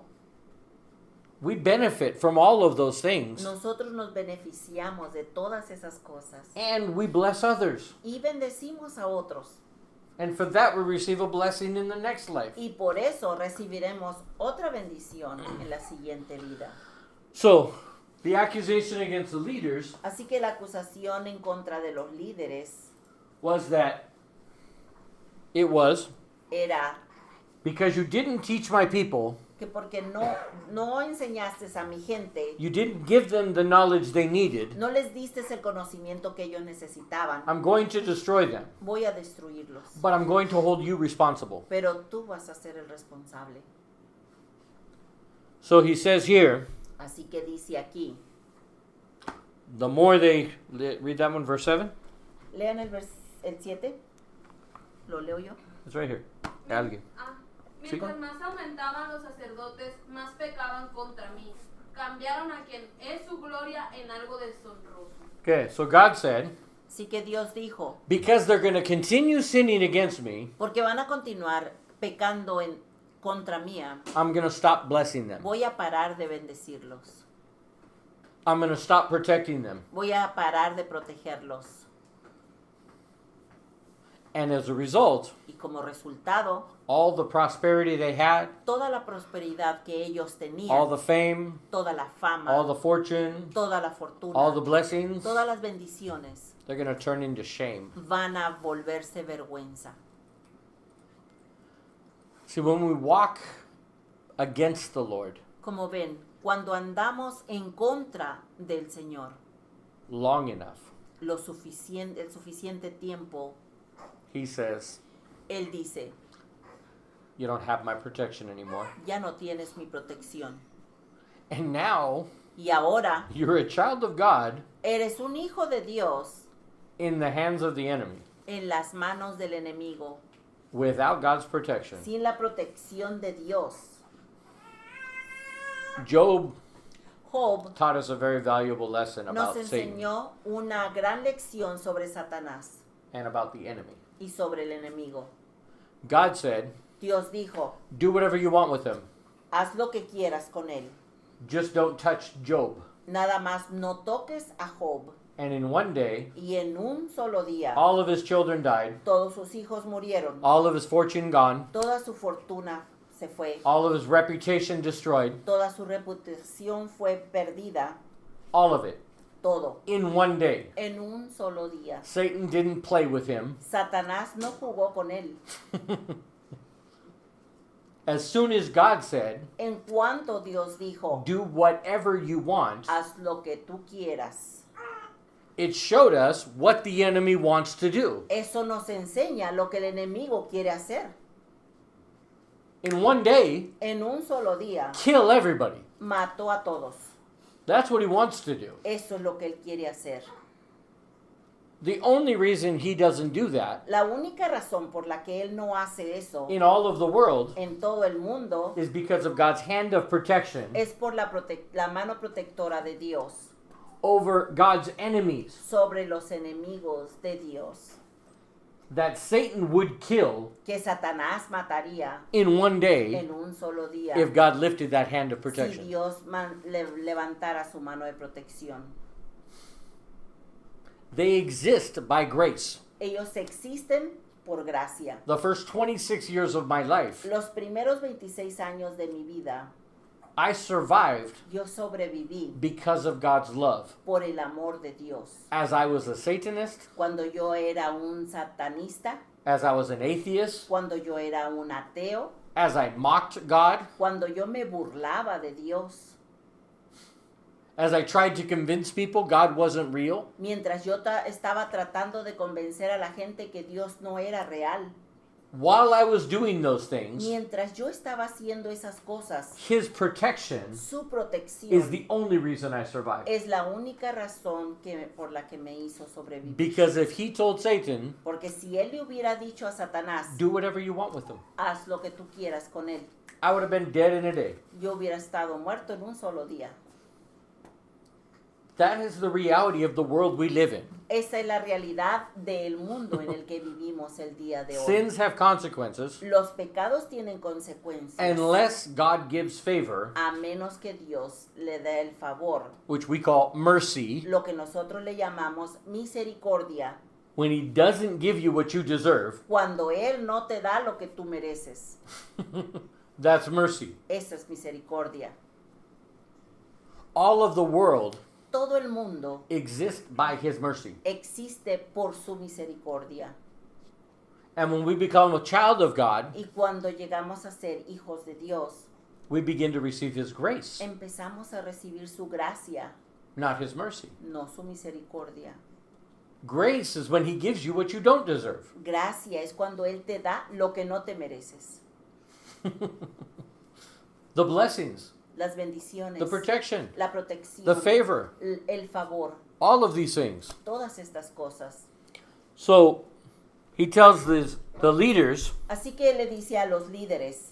We benefit from all of those things. Nosotros nos beneficiamos de todas esas cosas And we bless others. y bendecimos a otros. And for that we receive a blessing in the next life. Y por eso recibiremos otra bendición en la siguiente vida. So, the accusation against the leaders Así que la acusación en contra de los líderes was that it was era because you didn't teach my people, que porque no enseñaste a mi gente, you didn't give them the knowledge they needed, no les diste el conocimiento que ellos necesitaban, I'm going to destroy them. voy a destruirlos. But I'm going to hold you responsible. Pero tú vas a ser el responsable. So he says here, Así que dice aquí, the more they, read that one, verse 7? lean el 7, lo leo yo. It's right here. Alguien. Mientras Sí. más aumentaban los sacerdotes, más pecaban contra mí. Cambiaron a quien es su gloria en algo deshonroso. Okay, so God said, Así que Dios dijo, because they're going to continue sinning against me, porque van a continuar pecando en contra mía, I'm going to stop blessing them. voy a parar de bendecirlos. I'm going to stop protecting them. Voy a parar de protegerlos. And as a result, Y como resultado, all the prosperity they had, toda la prosperidad que ellos all tenían, the fame, toda la fama, all the fortune, toda la fortuna, all the blessings, todas las bendiciones they're going to turn into shame. van a volverse vergüenza. See, when we walk against the Lord Como ven, cuando andamos en contra del Señor, long enough, el suficiente tiempo, he says, Él dice, you don't have my protection anymore. ya no tienes mi protección. And now Y ahora you're a child of God eres un hijo de Dios in the hands of the enemy en las manos del enemigo, without God's protection. sin la protección de Dios. Job Job taught us a very valuable lesson nos about Satan enseñó una gran lección sobre Satanás and about the enemy. y sobre el enemigo. God said, Dios dijo, do whatever you want with him. haz lo que quieras con él. Just don't touch Job. Nada más no toques a Job. And in one day, Y en un solo día, all of his children died, todos sus hijos murieron. all of his fortune gone, Toda su fortuna se fue. all of his reputation destroyed, Toda su reputación fue perdida. all of it, Todo. in one day. En un solo día. Satan didn't play with him. Satanás no jugó con él. As soon as God said, En cuanto Dios dijo, do whatever you want, haz lo que tú quieras. it showed us what the enemy wants to do. Eso nos enseña lo que el enemigo quiere hacer. In one day, En un solo día, kill everybody. mató a todos. That's what he wants to do. Eso es lo que él quiere hacer. The only reason he doesn't do that La única razón por la que él no hace eso in all of the world en todo el mundo is because of God's hand of protection es por la mano protectora de Dios over God's enemies sobre los enemigos de Dios. that Satan would kill Que Satanás mataría in one day en un solo día if God lifted that hand of si protection. Dios levantara su mano de protección. They exist by grace. Ellos existen por gracia. The first 26 years of my life, Los primeros 26 años de mi vida, I survived yo sobreviví because of God's love. por el amor de Dios. As I was a Satanist, Cuando yo era un satanista, as I was an atheist, cuando yo era un ateo, as I mocked God, cuando yo me burlaba de Dios, as I tried to convince people God wasn't real, mientras yo estaba tratando de convencer a la gente que Dios no era real, while I was doing those things, mientras yo estaba haciendo esas cosas, His protection su is protección the only reason I survived. es la única razón por la que me hizo sobrevivir. Because if He told Satan, Porque si él le hubiera dicho a Satanás, do whatever you want with him, haz lo que tú quieras con él, I would have been dead in a day. yo hubiera estado muerto en un solo día. That is the reality of the world we live in. Esa es la realidad del mundo en el que vivimos el día de hoy. Sins have consequences Los pecados tienen consecuencias. unless God gives favor, A menos que Dios le dé el favor, which we call mercy, lo que nosotros le llamamos misericordia, when He doesn't give you what you deserve. cuando Él no te da lo que tú mereces. That's mercy. Esa es misericordia. All of the world Todo el mundo exists by His mercy. existe por su misericordia. And when we become a child of God, Y cuando llegamos a ser hijos de Dios, we begin to receive His grace, empezamos a recibir su gracia, not His mercy. no su misericordia. Grace is when He gives you what you don't deserve. Gracia es cuando Él te da lo que no te mereces. The blessings, Las bendiciones, the protection, la protección, the favor, el favor, all of these things. todas estas cosas. So He tells the leaders Así que le dice a los líderes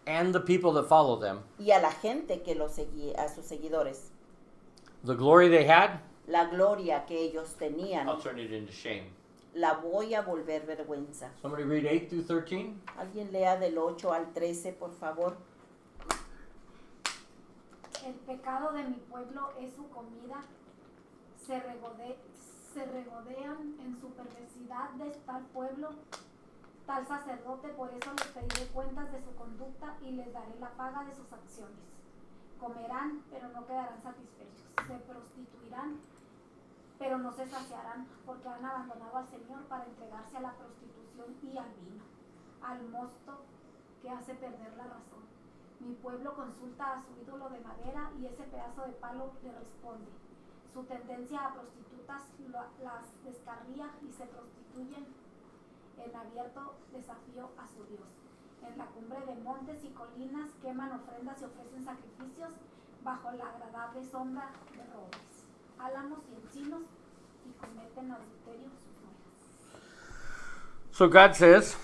and the people that follow them, y a la gente que los seguía, a sus seguidores, the glory they had, la gloria que ellos tenían, I'll turn it into shame. la voy a volver vergüenza. Somebody read 8 through 13. Alguien lea del 8 al 13, por favor. El pecado de mi pueblo es su comida. Se regodean en su perversidad de tal pueblo, tal sacerdote. Por eso les pediré cuentas de su conducta y les daré la paga de sus acciones. Comerán, pero no quedarán satisfechos. Se prostituirán, pero no se saciarán, porque han abandonado al Señor para entregarse a la prostitución y al vino, al mosto que hace perder la razón. Mi pueblo consulta a su ídolo de madera y ese pedazo de palo le responde. Su tendencia a prostitutas las descarría y se prostituyen en abierto desafío a su Dios. En la cumbre de montes y colinas queman ofrendas y ofrecen sacrificios bajo la agradable sombra de robles, álamos y encinos, y cometen adulterio sus mujeres. So God says,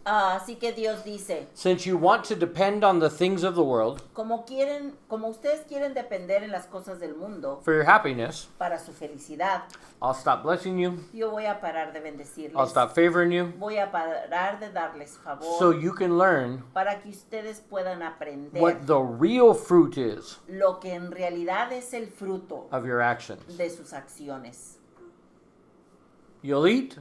Así que Dios dice, since you want to depend on the things of the world como ustedes quieren depender en las cosas del mundo for your happiness, para su felicidad, I'll stop blessing you. yo voy a parar de bendecirles. I'll stop favoring you Voy a parar de darles favor so you can learn para que ustedes puedan aprender what the real fruit is lo que en realidad es el fruto of your actions. de sus acciones. You'll eat,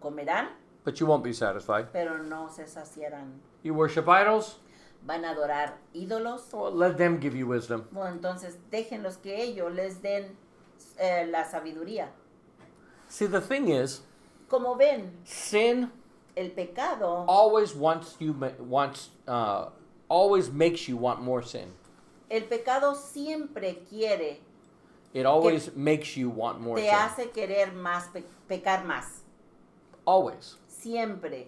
Comerán, but you won't be satisfied. pero no se saciarán. You worship idols? Van a adorar ídolos. Well, let them give you wisdom. Bueno, entonces déjenlos que ellos les den la sabiduría. See, the thing is, Como ven, sin el pecado always always makes you want more sin. El pecado siempre quiere, It always makes you want more te sin. hace querer más, pecar más. Always. Siempre.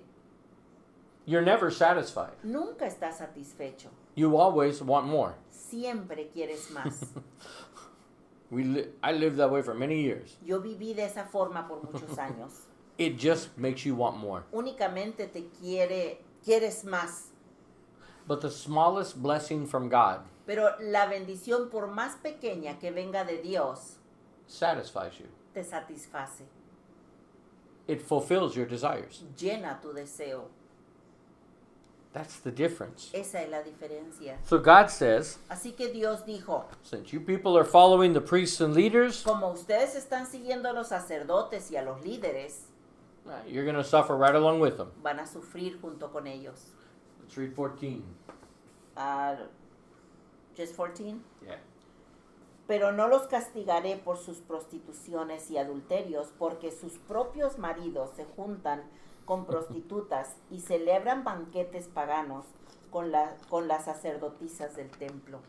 You're never satisfied. Nunca estás satisfecho. You always want more. Siempre quieres más. I lived that way for many years. Yo viví de esa forma por muchos años. It just makes you want more. Únicamente quieres más. But the smallest blessing from God Pero la bendición, por más pequeña que venga de Dios, satisfies you. te satisface. It fulfills your desires. Llena tu deseo. That's the difference. Esa es la diferencia. So God says, Así que Dios dijo, since you people are following the priests and leaders, como ustedes están siguiendo a los sacerdotes y a los líderes, you're going to suffer right along with them. van a sufrir junto con ellos. Let's read 14. Just 14. Yeah. Pero no los castigaré por sus prostituciones y adulterios, porque sus propios maridos se juntan con prostitutas y celebran banquetes paganos con las sacerdotisas del templo.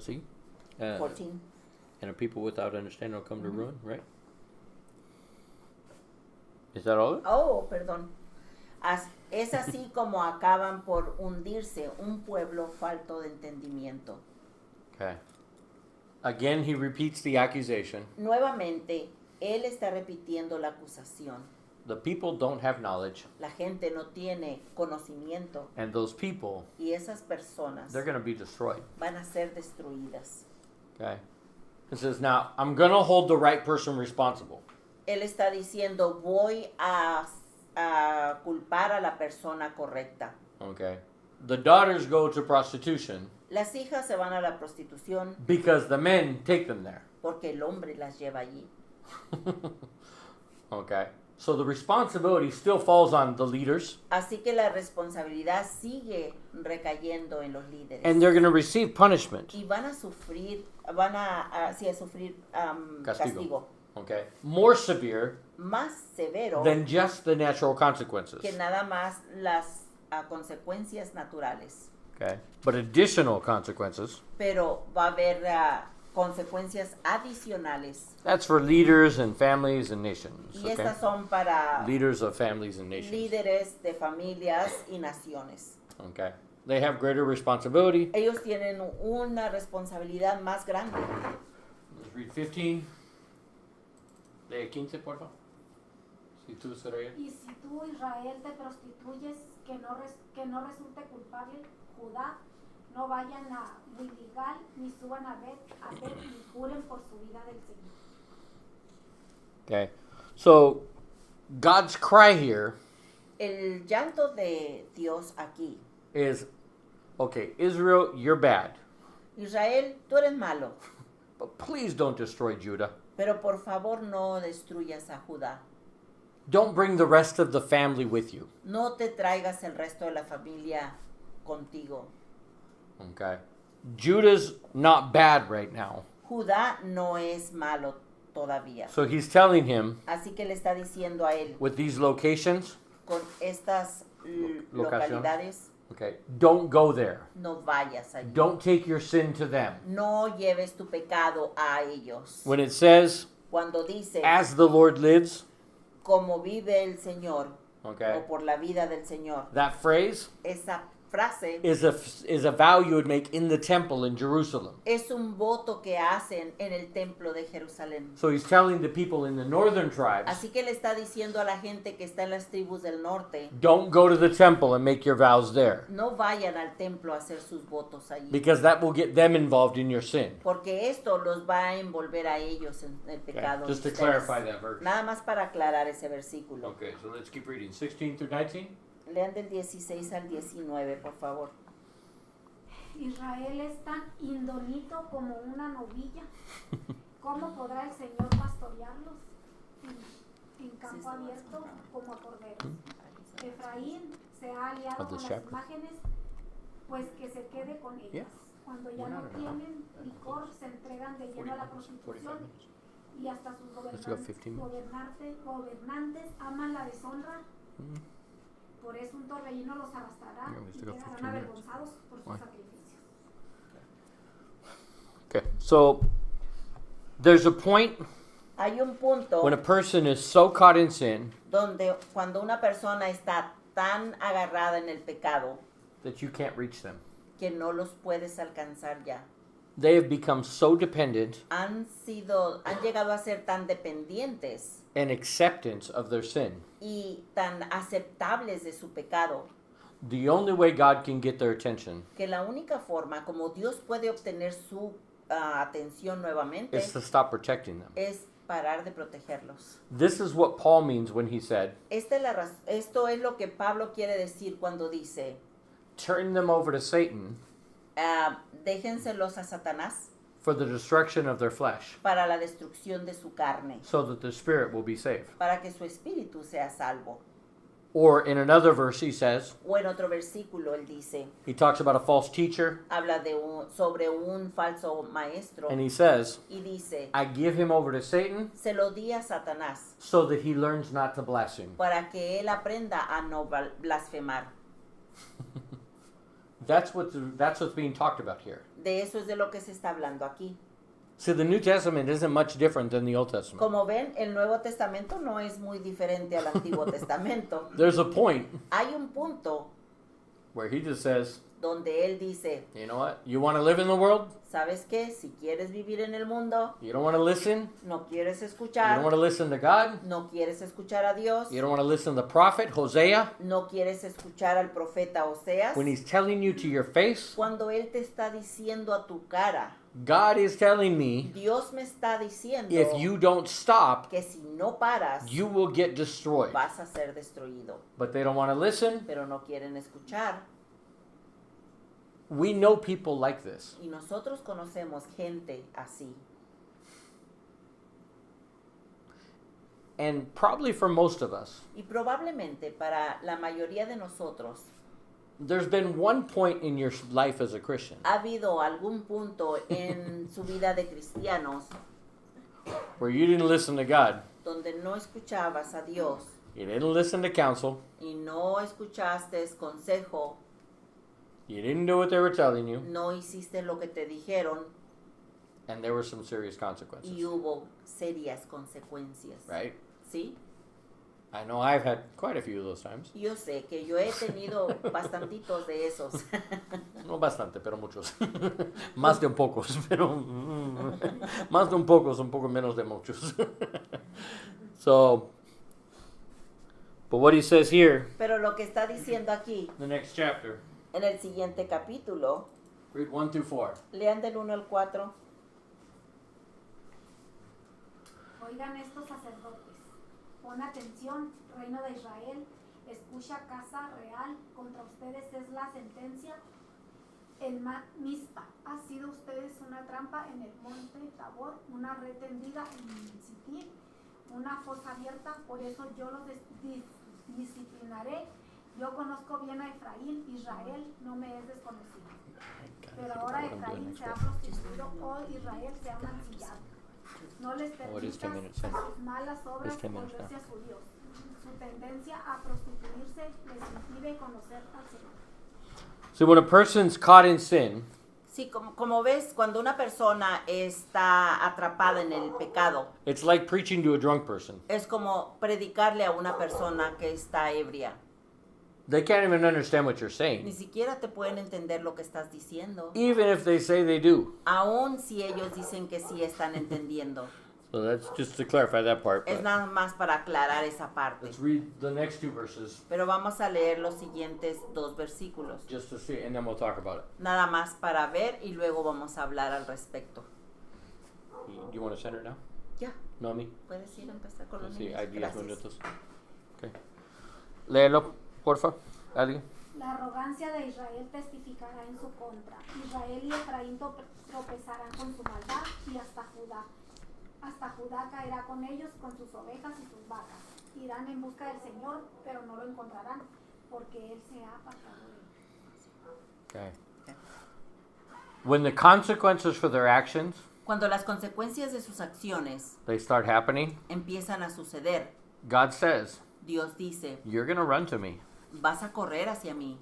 See? 14. And a people without understanding will come to ruin, right? Is that all? Oh, perdón. Es así como acaban por hundirse un pueblo falto de entendimiento. Okay. Again, he repeats the accusation. Nuevamente, él está repitiendo la acusación. the people don't have knowledge, La gente no tiene conocimiento and those people, y esas personas they're going to be destroyed. van a ser destruidas. Okay? It says, now, I'm going to hold the right person responsible. Él está diciendo, voy a culpar a la persona correcta. Okay? The daughters go to prostitution Las hijas se van a la prostitución because the men take them there. porque el hombre las lleva allí. Okay? So the responsibility still falls on the leaders, Así que la responsabilidad sigue recayendo en los líderes. and they're going to receive punishment. Y van a sufrir, sí, a sufrir castigo Okay? More severe más severo than just the natural consequences. que nada más las consecuencias naturales. Okay? But additional consequences. Pero va a haber consecuencias adicionales. That's for leaders and families and nations. Y Okay? estas son para Leaders of families and nations. líderes de familias y naciones. Okay? They have greater responsibility. Ellos tienen una responsabilidad más grande. Let's read 15. Lee 15, por favor. Si tú, Saraya. Y si tú, Israel, te prostituyes, que no resulte culpable, Judá, no vayan a Gilgal, ni suban a Bet, ni juren por su vida del Señor. Okay. So, God's cry here El llanto de Dios aquí. is, okay, Israel, you're bad. Israel, tú eres malo, But please don't destroy Judah. pero por favor no destruyas a Judá. Don't bring the rest of the family with you. No te traigas el resto de la familia contigo. Okay. Judah's not bad right now. Judá no es malo todavía. So he's telling him, Así que le está diciendo a él, with these locations, con estas Locación. localidades, okay, don't go there. no vayas allí. Don't take your sin to them. No lleves tu pecado a ellos. When it says, Cuando dice, as the Lord lives, como vive el Señor, okay, o por la vida del Señor, that phrase esa frase is a vow you would make in the temple in Jerusalem. es un voto que hacen en el templo de Jerusalén. So he's telling the people in the northern tribes, Así que le está diciendo a la gente que está en las tribus del norte, don't go to the temple and make your vows there, no vayan al templo a hacer sus votos allí, because that will get them involved in your sin. porque esto los va a envolver a ellos en el Okay, pecado. just to de ustedes. clarify that verse. Nada más para aclarar ese versículo. Okay, so let's keep reading. 16 through 19. Lean del 16 al 19, por favor. Israel es tan indolito como una novilla. ¿Cómo podrá el Señor pastorearlos en campo abierto como a corderos? Efraín se ha aliado Of the con las shepherd. imágenes, pues que se quede con ellas. Yeah. Cuando ya no tienen licor, se entregan de lleno a la prostitución y hasta sus Let's go 15 minutes. gobernantes aman la deshonra. Por eso un torbellino los arrastrará Yeah, we y still got quedarán 15 minutes. avergonzados por sus Why? sacrificios. Okay, so there's a point Hay un punto when a person is so caught in sin donde cuando una persona está tan agarrada en el pecado that you can't reach them. que no los puedes alcanzar ya. They have become so dependent Han llegado a ser tan dependientes and acceptance of their sin. y tan aceptables de su pecado The only way God can get their attention que la única forma como Dios puede obtener su atención nuevamente is to stop protecting them. es parar de protegerlos. This is what Paul means when he said, Esto es lo que Pablo quiere decir cuando dice, turn them over to Satan déjenselos a Satanás for the destruction of their flesh, para la destrucción de su carne, so that their spirit will be saved. para que su espíritu sea salvo. Or in another verse he says, O en otro versículo él dice, he talks about a false teacher, habla sobre un falso maestro and he says, y dice, I give him over to Satan se lo di a Satanás so that he learns not to blaspheme. para que él aprenda a no blasfemar. That's what's being talked about here. De eso es de lo que se está hablando aquí. See, the New Testament isn't much different than the Old Testament. Como ven, el Nuevo Testamento no es muy diferente al Antiguo Testamento. There's a point Hay un punto where he just says, donde Él dice, you know what? You want to live in the world? ¿sabes qué? Si quieres vivir en el mundo, You don't want to listen? no quieres You don't escuchar, want to listen to God? no quieres escuchar a Dios, You don't want to listen to the prophet, Hosea, no quieres escuchar al profeta Oseas, when he's telling you to your face? cuando Él te está diciendo a tu cara, God is telling me, Dios me está diciendo if you don't stop, que si no paras, you will get destroyed. vas a ser destruido. But they don't want to listen. Pero no quieren escuchar. We know people like this. Y nosotros conocemos gente así. And probably for most of us, Y probablemente para la mayoría de nosotros there's been one point in your life as a Christian ha habido algún punto en su vida de cristianos where you didn't listen to God. donde no escuchabas a Dios You didn't listen to counsel. y no escuchaste consejo, You didn't do what they were telling you. no hiciste lo que te dijeron And there were some serious consequences. y hubo serias consecuencias. Right? ¿Sí? I know I've had quite a few of those times. Yo sé que yo he tenido bastantitos de esos. No bastante, pero muchos. Más de un pocos, pero más de un pocos, un poco menos de muchos. So, but what he says here, Pero lo que está diciendo aquí, the next chapter, en el siguiente capítulo, read 1 through 4. lean del 1 al 4. Oigan estos sacerdotes. Pon atención, reino de Israel. Escucha, casa real. Contra ustedes es la sentencia. En Mizpa ha sido ustedes una trampa en el monte Tabor, una red tendida en Sitín, una fosa abierta. Por eso yo los disciplinaré. Yo conozco bien a Efraín. Israel no me es desconocido. Pero ahora Efraín se ha prostituido, oh Israel se ha mancillado. No les permitas a sus malas obras volverse a su Dios. Su tendencia a prostituirse les impide conocer al Señor. So when a person's caught in sin, Sí, como ves, cuando una persona está atrapada en el pecado, it's like preaching to a drunk person. es como predicarle a una persona que está ebria. They can't even understand what you're Ni saying, siquiera te pueden entender lo que estás diciendo, even if they say they do. aun si ellos dicen que sí están entendiendo. So that's just to clarify that part. Es But nada más para aclarar esa parte. let's read the next 2 verses Pero vamos a leer los siguientes 2 versículos. just to see, and then we'll talk about it. Nada más para ver y luego vamos a hablar al respecto. You want to center now? Ya, No, me. puedes ir a empezar con los Sí, niños. hay 10 Gracias. minutos. Okay. Léelo, porfa, alguien. La arrogancia de Israel testificará en su contra. Israel y Efraín tropezarán con su maldad y hasta Judá caerá con ellos, con sus ovejas y sus vacas. Irán en busca del Señor, pero no lo encontrarán, porque Él se ha apartado de ellos. Okay. When the consequences for their actions, Cuando las consecuencias de sus acciones they start happening, empiezan a suceder, God says, Dios dice, you're going to run to me. vas a correr hacia mí.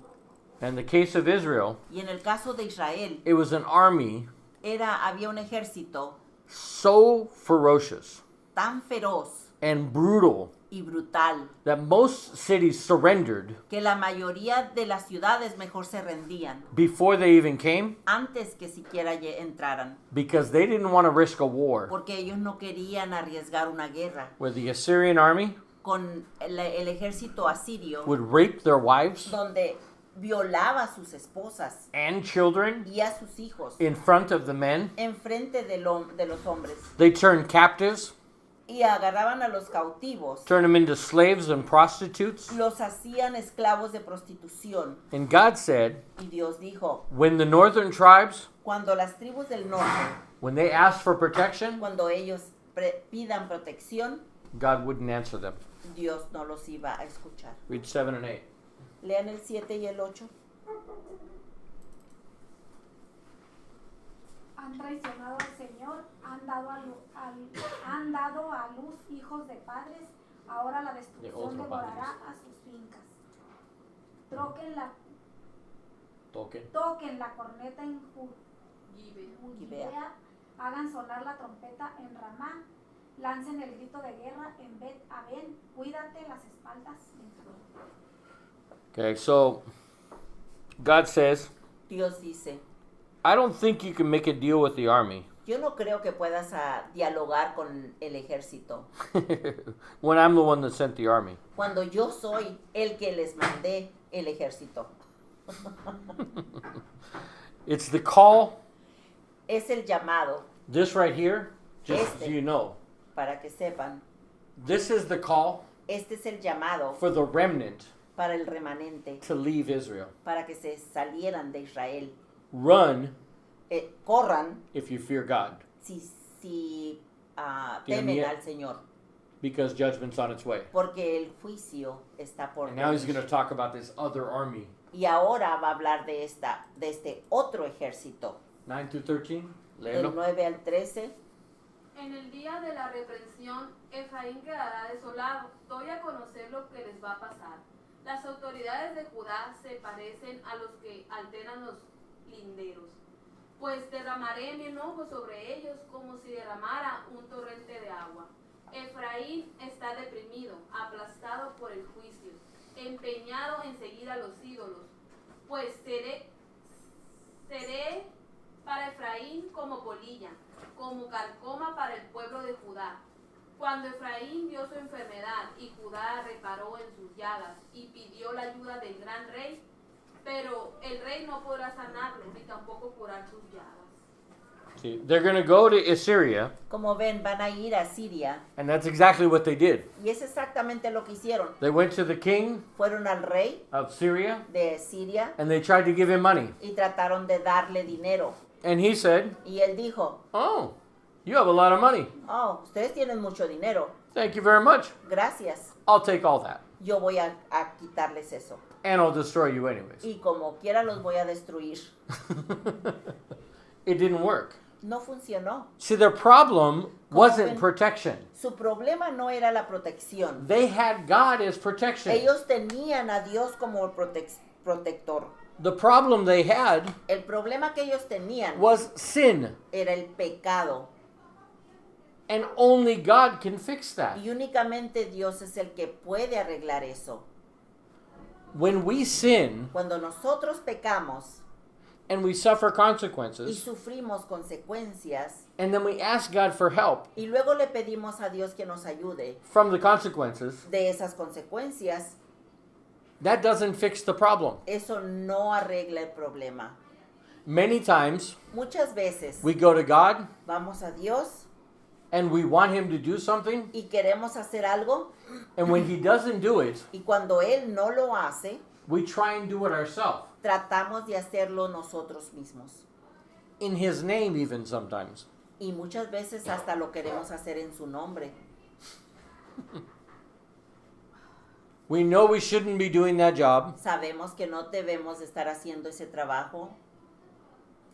In the case of Israel, Y en el caso de Israel, it was an army había un ejército so ferocious tan feroz and brutal y brutal that most cities surrendered que la mayoría de las ciudades mejor se rendían before they even came antes que siquiera entraran, because they didn't want to risk a war porque ellos no querían arriesgar una guerra where the Assyrian army con el ejército asirio, would rape their wives donde violaba a sus esposas and children y a sus hijos in front of the men. enfrente de los hombres, They turned captives, y agarraban a los cautivos, turned them into slaves and prostitutes. los hacían esclavos de prostitución. And God said, Y Dios dijo, when the northern tribes, cuando las tribus del norte, when they asked for protection, cuando ellos pidan protección, God wouldn't answer them. Dios no los iba a escuchar. Read 7 and 8. Lean el 7 y el 8. Han traicionado al Señor, han dado a luz hijos de padres, ahora la destrucción devorará a sus fincas. Toquen la corneta en Gibea, hagan sonar la trompeta en Ramá, lancen el grito de guerra en Bet Aben, cuídate las espaldas. Okay, so God says, Dios dice, I don't think you can make a deal with the army yo no creo que puedas dialogar con el ejército when I'm the one that sent the army. cuando yo soy el que les mandé el ejército. It's the call, Es el llamado, this right here, just so you know. para que sepan, This is the call este es el llamado for the remnant para el remanente, to leave Israel. para que se salieran de Israel. Run Corran if you fear God, si Tiene temen miedo. al Señor, because judgment's on its way. porque el juicio está por And now he's venir. going to talk about this other army. Y ahora va a hablar de este otro ejército, 9 through 13. del Léelo. 9 al 13. En el día de la reprensión, Efraín quedará desolado. Doy a conocer lo que les va a pasar. Las autoridades de Judá se parecen a los que alteran los linderos. Pues derramaré mi enojo sobre ellos como si derramara un torrente de agua. Efraín está deprimido, aplastado por el juicio, empeñado en seguir a los ídolos. Pues seré para Efraín como polilla, como carcoma para el pueblo de Judá. Cuando Efraín vio su enfermedad y Judá reparó en sus llagas y pidió la ayuda del gran rey, pero el rey no podrá sanarlo ni tampoco curar sus llagas. See, they're going to go to Assyria, Como ven, van a ir a Siria. and that's exactly what they did. Y es exactamente lo que hicieron. They went to the king Fueron al rey of Syria, de Siria and they tried to give him money. y trataron de darle dinero. And he said, Y él dijo, "Oh, you have a lot of money. oh, ustedes tienen mucho dinero. Thank you very much. Gracias. I'll take all that, Yo voy a quitarles eso. and I'll destroy you anyways." Y como quiera los voy a destruir. It didn't work. No funcionó. See, their problem wasn't ven? protection. Su problema no era la protección. They had God as protection. Ellos tenían a Dios como protector. The problem they had El problema que ellos tenían was sin, era el pecado. and only God can fix that. Y únicamente Dios es el que puede arreglar eso. When we sin Cuando nosotros pecamos and we suffer y consequences, sufrimos consecuencias and then we ask God for help y luego le pedimos a Dios que nos ayude from the consequences, de esas consecuencias, that doesn't fix the problem. eso no arregla el problema. Many times Muchas veces we go to God vamos a Dios and we want Him to do something, y queremos hacer algo and when He doesn't do it, y cuando Él no lo hace, we try and do it ourselves. tratamos de hacerlo nosotros mismos. In His name, even sometimes. Y muchas veces hasta lo queremos hacer en su nombre. We know we shouldn't be doing that job, Sabemos que no debemos de estar haciendo ese trabajo,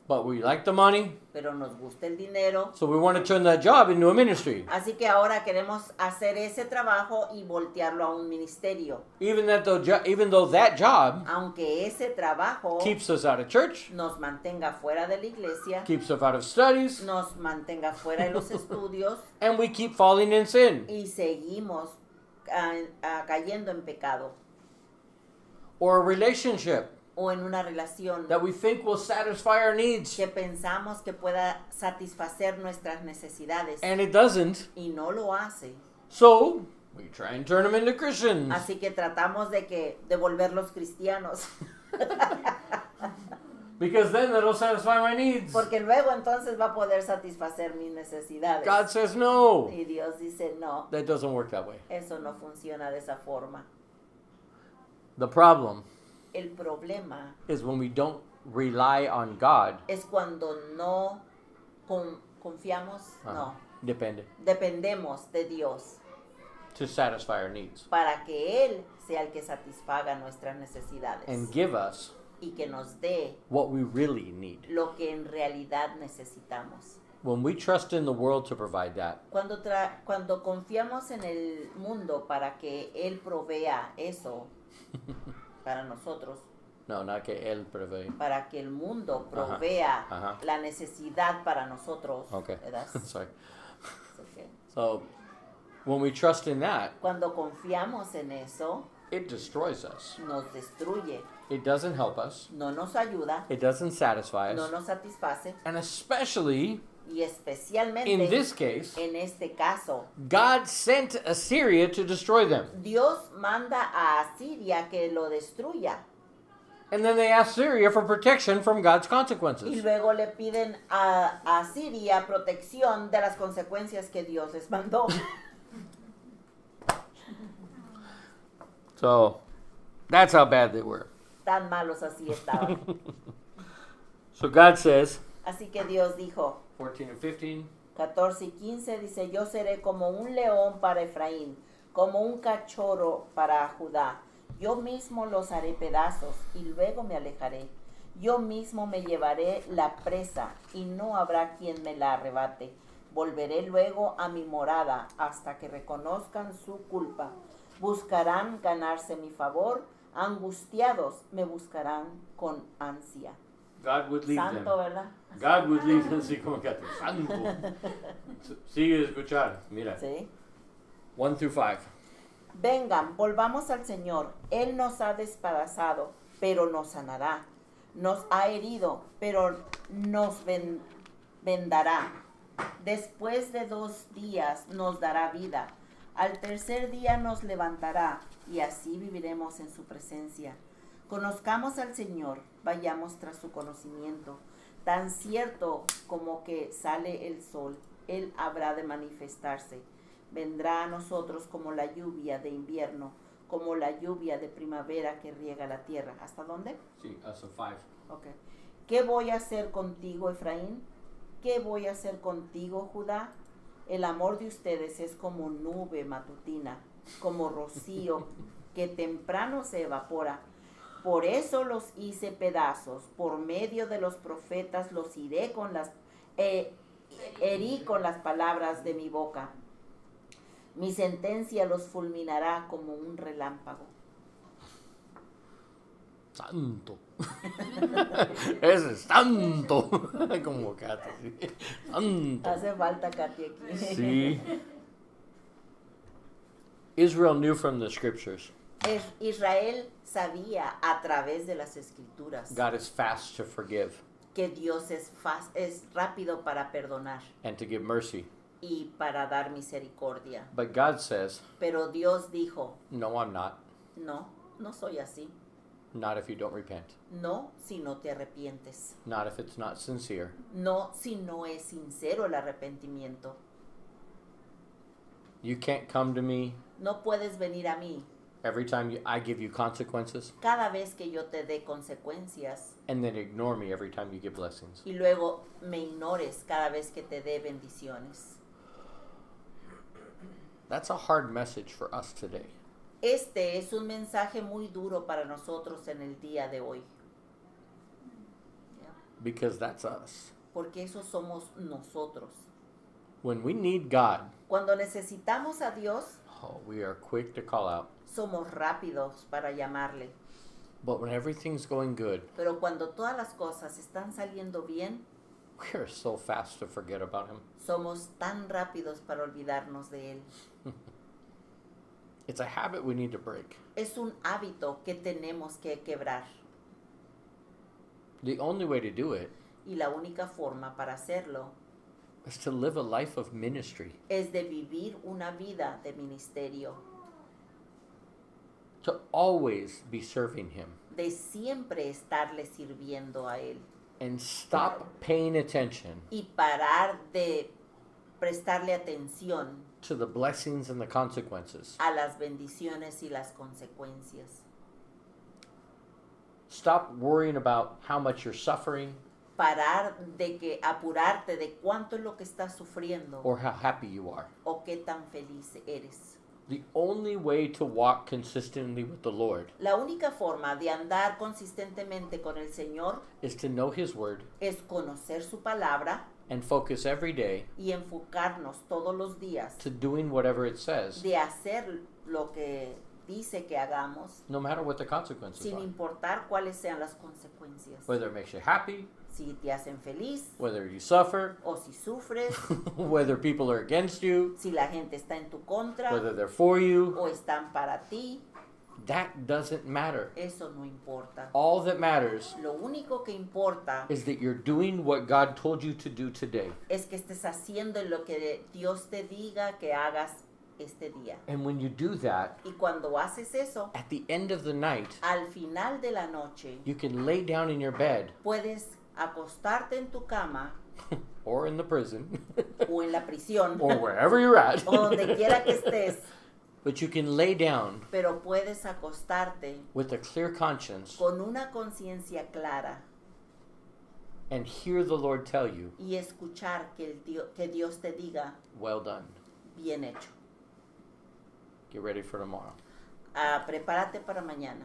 but we like the money, pero nos gusta el dinero. so we want to turn that job into a ministry. Así que ahora queremos hacer ese trabajo y voltearlo a un ministerio. Even though that job Aunque ese trabajo keeps us out of church, nos mantenga fuera de la iglesia, keeps us out of studies, nos mantenga fuera de los estudios and we keep falling in sin. y seguimos cayendo en pecado Or a relationship o en una relación that we think will satisfy our needs, que pensamos que pueda satisfacer nuestras necesidades and it doesn't. y no lo hace. So we try and turn them into Christians. Así que tratamos de volverlos cristianos, Because then that'll satisfy my needs. porque luego entonces va a poder satisfacer mis necesidades. God says no. Y Dios dice, no, That doesn't work that way. eso no funciona de esa forma. The problem El problema is when we don't rely on God. es cuando no confiamos, no, Dependent. dependemos de Dios To satisfy our needs. para que Él sea el que satisfaga nuestras necesidades And give us y que nos dé what we really need. lo que en realidad necesitamos. When we trust in the world to provide that, Cuando confiamos en el mundo para que Él provea eso para nosotros, no, not que Él provee. para que el mundo provea ajá. la necesidad para nosotros, Okay. ¿verdad? Sorry. Okay. So, when we trust in that, Cuando confiamos en eso, it destroys us. nos destruye. It doesn't help us. no nos ayuda, It doesn't satisfy no us. nos satisface, And especially y especialmente in this case, en este caso, God sent Assyria to destroy them. Dios manda a Asiria que lo destruya. And then they ask Syria for protection from God's Y consequences. luego le piden a Asiria protección de las consecuencias que Dios les mandó. So that's how bad they were. Tan malos así estaban. So God says, Así que Dios dijo, 14 and 15, 14 y 15 dice, yo seré como un león para Efraín, como un cachorro para Judá. Yo mismo los haré pedazos y luego me alejaré. Yo mismo me llevaré la presa y no habrá quien me la arrebate. Volveré luego a mi morada hasta que reconozcan su culpa. Buscarán ganarse mi favor, angustiados me buscarán con ansia. God would leave Santo, them. ¿verdad? God would leave them. Sí, como que hace, santo. Sigue escuchar. Mira. Sí. 1 through 5. Vengan, volvamos al Señor. Él nos ha despedazado, pero nos sanará. Nos ha herido, pero nos vendará. Después de 2 días nos dará vida. Al tercer día nos levantará y así viviremos en su presencia. Conozcamos al Señor, vayamos tras su conocimiento. Tan cierto como que sale el sol, Él habrá de manifestarse. Vendrá a nosotros como la lluvia de invierno, como la lluvia de primavera que riega la tierra. ¿Hasta dónde? Sí, so 5. Okay. ¿Qué voy a hacer contigo, Efraín? ¿Qué voy a hacer contigo, Judá? El amor de ustedes es como nube matutina, como rocío que temprano se evapora. Por eso los hice pedazos, por medio de los profetas los herí con las palabras de mi boca. Mi sentencia los fulminará como un relámpago. Santo. Ese es santo. Como Katy. ¿Sí? Santo. Hace falta Katy aquí. Sí. Israel knew from the scriptures. Israel sabía a través de las escrituras God is fast to forgive que Dios es rápido para perdonar and to give mercy. y para dar misericordia. But God says, Pero Dios dijo, no, I'm not. no, no soy así. Not if you don't repent. No si no te arrepientes. Not if it's not sincere. No si no es sincero el arrepentimiento. You can't come to me No puedes venir a mí every time I give you consequences cada vez que yo te dé consecuencias and then ignore me every time you give blessings. y luego me ignores cada vez que te dé bendiciones. That's a hard message for us today. Este es un mensaje muy duro para nosotros en el día de hoy. Because that's us. Porque eso somos nosotros. When we need God, Cuando necesitamos a Dios, we are quick to call out. somos rápidos para llamarle. But when everything's going good, Pero cuando todas las cosas están saliendo bien, we are so fast to forget about Him. somos tan rápidos para olvidarnos de Él. It's a habit we need to break. Es un hábito que tenemos que quebrar. The only way to do it Y la única forma para hacerlo is to live a life of ministry, es de vivir una vida de ministerio, to always be serving Him, de siempre estarle sirviendo a Él and stop paying attention y parar de prestarle atención to the blessings and the consequences. a las bendiciones y las consecuencias. Stop worrying about how much you're suffering Parar de que apurarte de cuánto es lo que estás sufriendo or how happy you are. o qué tan feliz eres. The only way to walk consistently with the Lord La única forma de andar consistentemente con el Señor is to know His Word es conocer su palabra and focus every day y enfocarnos todos los días to doing whatever it says, de hacer lo que dice que hagamos no matter what the consequences sin are. importar cuáles sean las consecuencias. Whether it makes you happy, Si te hacen feliz whether you suffer, o si sufres, whether people are against you, si la gente está en tu contra whether they're for you, o están para ti. That doesn't matter. Eso no importa. All that matters Lo único que importa is that you're doing what God told you to do today. es que estés haciendo lo que Dios te diga que hagas este día. And when you do that, Y cuando haces eso, at the end of the night, al final de la noche, you can lay down in your bed puedes acostarte en tu cama or in the prison o en la prisión or wherever you're at. o donde quiera que estés, But you can lay down pero puedes acostarte with a clear conscience con una conciencia clara and hear the Lord tell you, y escuchar que Dios te diga, well done. bien hecho. Get ready for tomorrow. Prepárate para mañana.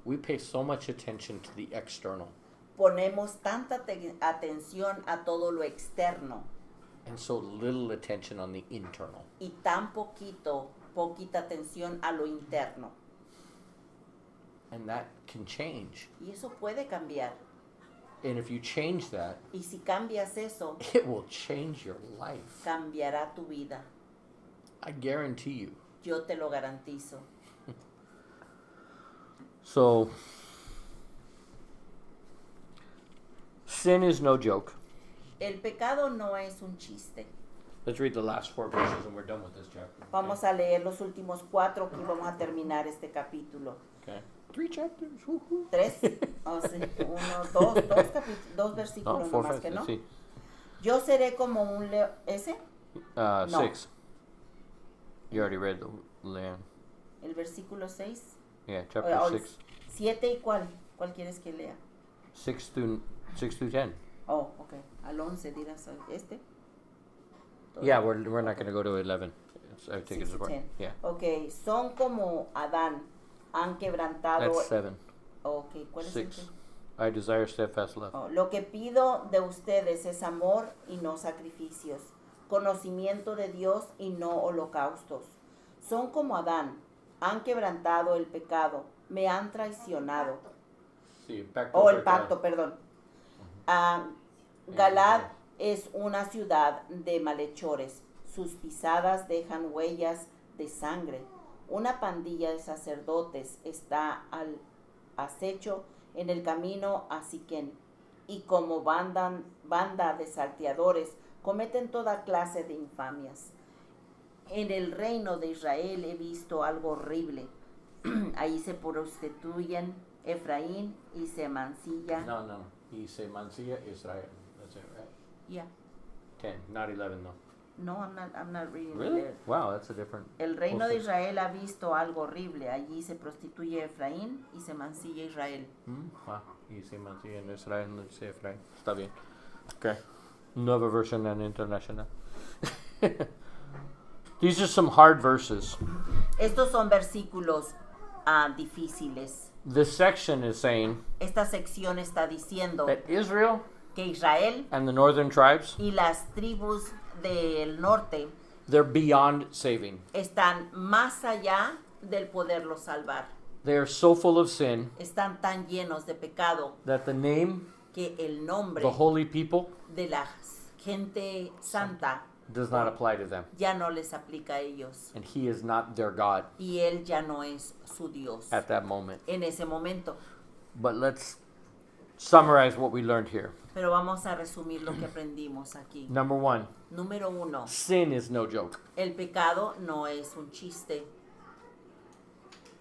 We pay so much attention to the external Ponemos tanta atención a todo lo externo and so little attention on the internal. y tan poquita atención a lo interno. And that can change. Y eso puede cambiar. And if you change that, Y si cambias eso, it will change your life. cambiará tu vida. I guarantee you. Yo te lo garantizo. So, sin is no joke. El pecado no es un chiste. Let's read the last 4 verses and we're done with this chapter. Vamos a leer los últimos 4 y vamos a terminar este capítulo. Okay. 3 chapters. Woo-hoo. 3, dos versículos 4, nomás 5, que no. sí. Yo seré como un león. ¿Ese? No. 6. You already read the land. El versículo 6. Yeah, chapter 6. 7 y cuál. ¿Cuál quieres que lea? 6 through 10. Oh, ok. Al 11 dirás este. Yeah, we're not going to go to 11. I think 6 it's to 10. Yeah. Ok, son como Adán. Han quebrantado. That's 7. Ok, ¿cuál es el 6. que? I desire steadfast love. Oh, lo que pido de ustedes es amor y no sacrificios, conocimiento de Dios y no holocaustos. Son como Adán, han quebrantado el pecado, me han traicionado. Sí, pacto. O el pacto, perdón. Galad es una ciudad de malhechores, sus pisadas dejan huellas de sangre. Una pandilla de sacerdotes está al acecho en el camino a Siquén, y como banda de salteadores cometen toda clase de infamias. En el reino de Israel he visto algo horrible. Ahí se prostituyen Efraín y se mancilla. No. Y se mancilla Israel. That's it, right? Yeah. 10, not 11 though. No, I'm not reading Really? there. Wow, that's a different. El reino de Also. Israel ha visto algo horrible. Allí se prostituye Efraín y se mancilla Israel. Wow. Y se mancilla en Israel, no dice Efraín. Está bien. Okay. Nueva versión en internacional. These are some hard verses. Estos son versículos difíciles. This section is saying Esta sección está diciendo that Israel que Israel and the northern tribes, y las tribus del norte they're beyond saving. están más allá del poderlos salvar. They are so full of sin Están tan llenos de pecado that the name, que el nombre the holy people, de la gente santa does not apply to them. ya no les aplica a ellos. And he is not their God Y él ya no es su Dios at that moment. en ese momento. But let's summarize what we learned here. Pero vamos a resumir lo que aprendimos aquí. Number 1, Número 1, sin is no joke. el pecado no es un chiste.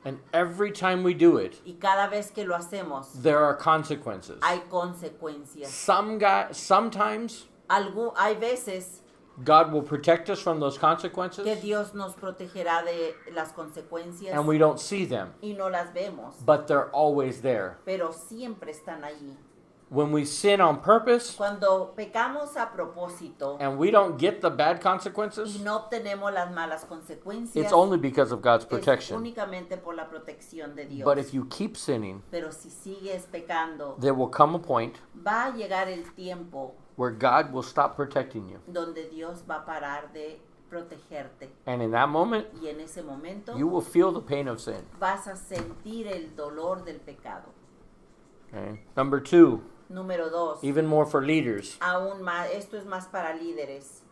And every time we do it, Y cada vez que lo hacemos, there are consequences. hay consecuencias. Sometimes Hay veces God will protect us from those que consequences Dios nos protegerá de las consecuencias and we don't see them, y no las vemos, but they're always there. pero siempre están allí. When we sin on purpose Cuando pecamos a propósito and we don't get the bad y consequences, no obtenemos las malas consecuencias, it's only because of God's es protection. únicamente por la protección de Dios. But if you keep sinning, Pero si sigues pecando, there will come a point va a llegar el tiempo where God will stop protecting you. donde Dios va a parar de protegerte. And in that moment, Y en ese momento you will feel the pain of sin. vas a sentir el dolor del pecado. Okay? Number 2, Número 2, even more for leaders. aún más, esto es más para líderes.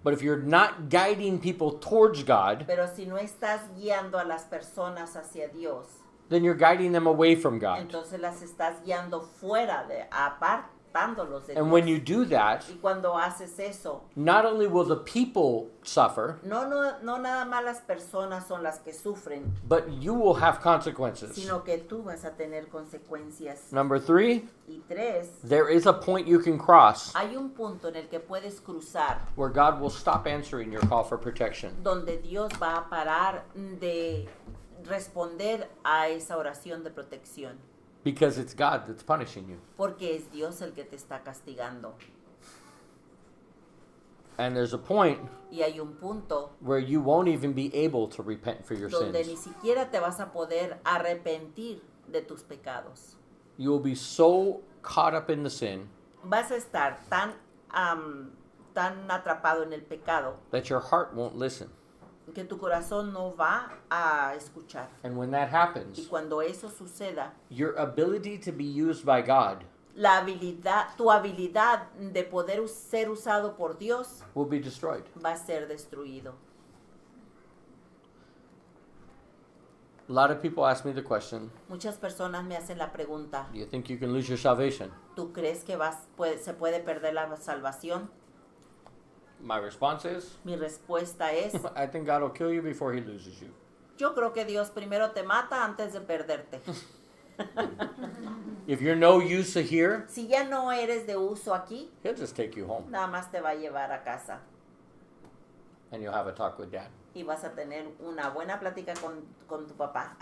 But if you're not guiding people towards God, Pero si no estás guiando a las personas hacia Dios, then you're guiding them away from God. entonces las estás guiando fuera de, apartándolos de And Dios. when you do that, Y cuando haces eso, not only will the people suffer, no nada más las personas son las que sufren, but you will have consequences. sino que tú vas a tener consecuencias. Number 3, Y 3, there is a point you can cross hay un punto en el que puedes cruzar where God will stop answering your call for protection. donde Dios va a parar de responder a esa oración de protección, Because it's God that's punishing you. porque es Dios el que te está castigando. And there's a point Y hay un punto where you won't even be able to repent for your donde ni sins. siquiera te vas a poder arrepentir de tus pecados. You will be so caught up in the sin Vas a estar tan atrapado en el pecado that your heart won't listen. que tu corazón no va a escuchar. And when that Y happens, cuando eso suceda, your ability to be used by God tu habilidad de poder ser usado por Dios will be destroyed. va a ser destruido. A lot of people ask me the question, Muchas personas me hacen la pregunta, do you think you can lose your salvation? ¿tú crees que se puede perder la salvación? My response is, Mi respuesta es, I think God will kill you before he loses you. yo creo que Dios primero te mata antes de perderte. If you're no use here, Si ya no eres de uso aquí, he'll just take you home nada más te va a llevar a casa and you'll have a talk with dad. y vas a tener una buena plática con tu papá.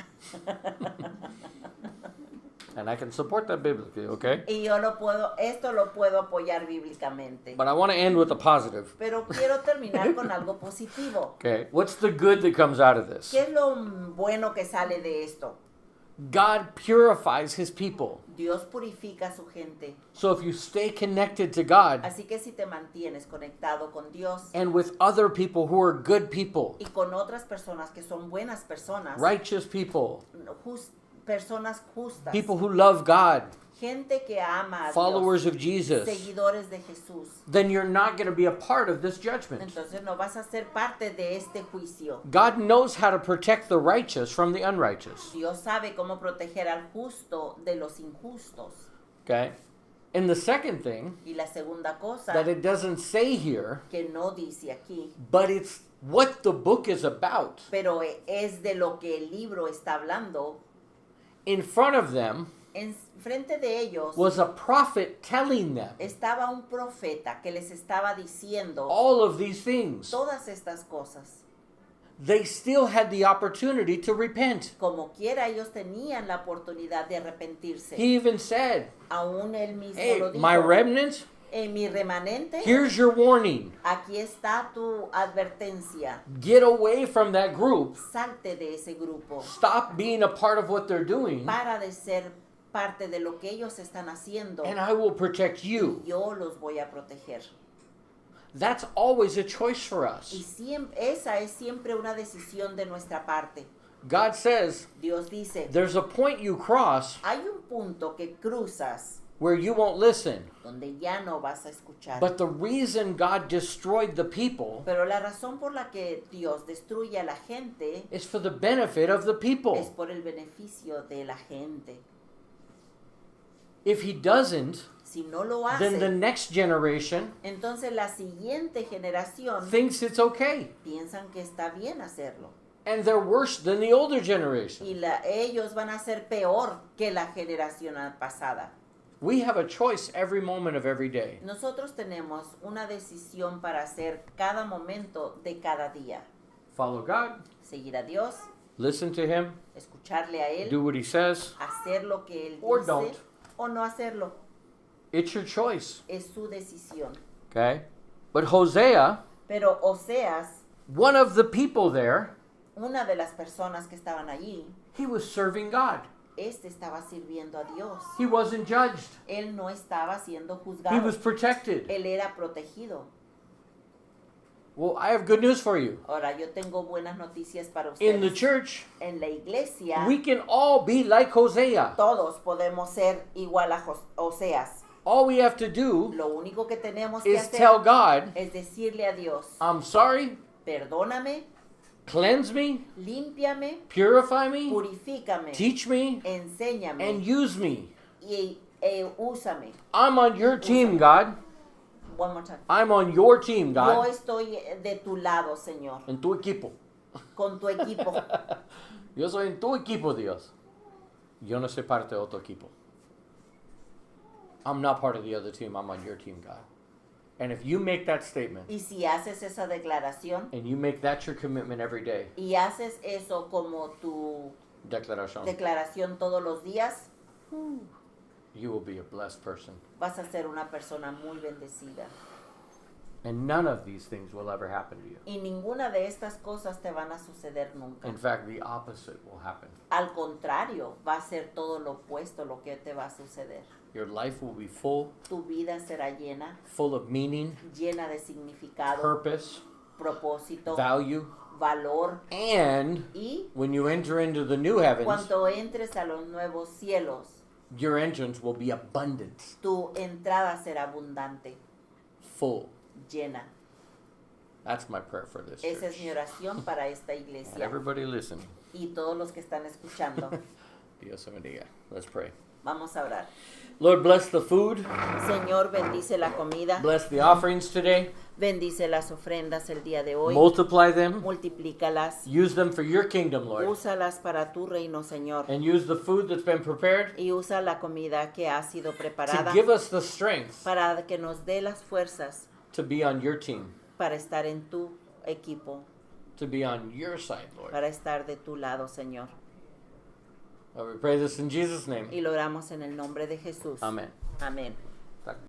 And I can support that biblically, okay? Y esto lo puedo apoyar bíblicamente. But I want to end with a positive. Pero quiero terminar con algo positivo. Okay, what's the good that comes out of this? ¿Qué es lo bueno que sale de esto? God purifies his people. Dios purifica a su gente. So if you stay connected to God Así que si te mantienes conectado con Dios and with other people who are good people, y con otras personas que son buenas personas, righteous people, personas justas, people who love God, gente que ama a followers Dios, of Jesus, seguidores de Jesús, then you're not going to be a part of this judgment. entonces no vas a ser parte de este juicio. God knows how to protect the righteous from the unrighteous. Dios sabe cómo proteger al justo de los injustos. Okay? And the second thing Y la segunda cosa that it doesn't say here, que no dice aquí, but it's what the book is about. pero es de lo que el libro está hablando, In front of them en frente de ellos was a prophet telling them estaba un profeta que les estaba diciendo all of these things. todas estas cosas. They still had the opportunity to repent. Como quiera, ellos tenían la oportunidad de arrepentirse. He even said, Aún él mismo hey, lo dijo. my remnant, En mi remanente, here's your warning. aquí está tu advertencia. Get away from that group. Salte de ese grupo. Stop being a part of what they're doing, Para de ser parte de lo que ellos están haciendo. and I will protect you. Yo los voy a proteger. That's always a choice for Y us. esa es siempre una decisión de nuestra parte. God says, Dios dice, there's a point you cross hay un punto que cruzas where you won't listen. donde ya no vas a escuchar. But the reason God destroyed the people Pero la razón por la que Dios destruye a la gente is for the benefit of the es people. por el beneficio de la gente. If he doesn't, Si no lo then the hace, next generation entonces la siguiente generación thinks it's okay. piensan que está bien hacerlo. And they're worse than the older generation. Y ellos van a ser peor que la generación pasada. We have a choice every moment of every day. Nosotros tenemos una decisión para hacer cada momento de cada día. Follow God, Seguir a Dios, listen to him, escucharle a Él, do what he says. hacer lo que Él Or dice don't. o no hacerlo. It's your choice. Es su decisión. Okay? But Hosea, Pero Oseas, one of the people there, una de las personas que estaban allí, he was serving God. estaba sirviendo a Dios. He wasn't judged. Él no estaba siendo He juzgado. was protected. Él era protegido. Well, I have good news for you. Ahora, yo tengo buenas noticias para In the ustedes. church, En la iglesia, we can all be like Hosea. todos podemos ser igual a Oseas. All we have to do Lo único que tenemos que is hacer tell God, es decirle a Dios, I'm sorry, perdóname, cleanse me, límpiame, purify me, purifícame, teach me, enséñame and use me. Úsame. I'm on your team, God. One more time. I'm on your team, Yo God. estoy de tu lado, Señor, En tu equipo. con tu equipo. Yo soy en tu equipo, Dios. Yo no soy parte de otro equipo. I'm not part of the other team. I'm on your team, God. And if you make that statement, Y si haces esa declaración and you make that your commitment every day, y haces eso como tu declaración, declaración todos los días, you will be a blessed person. vas a ser una persona muy bendecida. And none of these things will ever happen to you. Y ninguna de estas cosas te van a suceder nunca. In fact, the opposite will happen. Al contrario, va a ser todo lo opuesto lo que te va a suceder. Your life will be full, Tu vida será llena, full of meaning, llena de significado, purpose, propósito, value, valor. and Y when you enter into the new heavens, cuando entres a los nuevos cielos, your entrance will be abundant, tu entrada será abundante, full. llena. That's my prayer for this Esa es church. mi oración para esta And iglesia everybody listening, y todos los que están escuchando. Dios te bendiga. Let's pray. Vamos a orar. Lord, bless the food. Señor, bendice la comida, Bless the offerings today. bendice las ofrendas el día de hoy, Multiply them. multiplícalas, Use them for your kingdom, Lord. úsalas para tu reino, Señor, And use the food that's been prepared y usa la comida que ha sido to preparada give us the strength para que nos dé las fuerzas to be on your team, para estar en tu equipo, to be on your side, Lord. para estar de tu lado, Señor. Lord, we pray this in Jesus' name. Y lo oramos en el nombre de Jesús. Amen. Amén.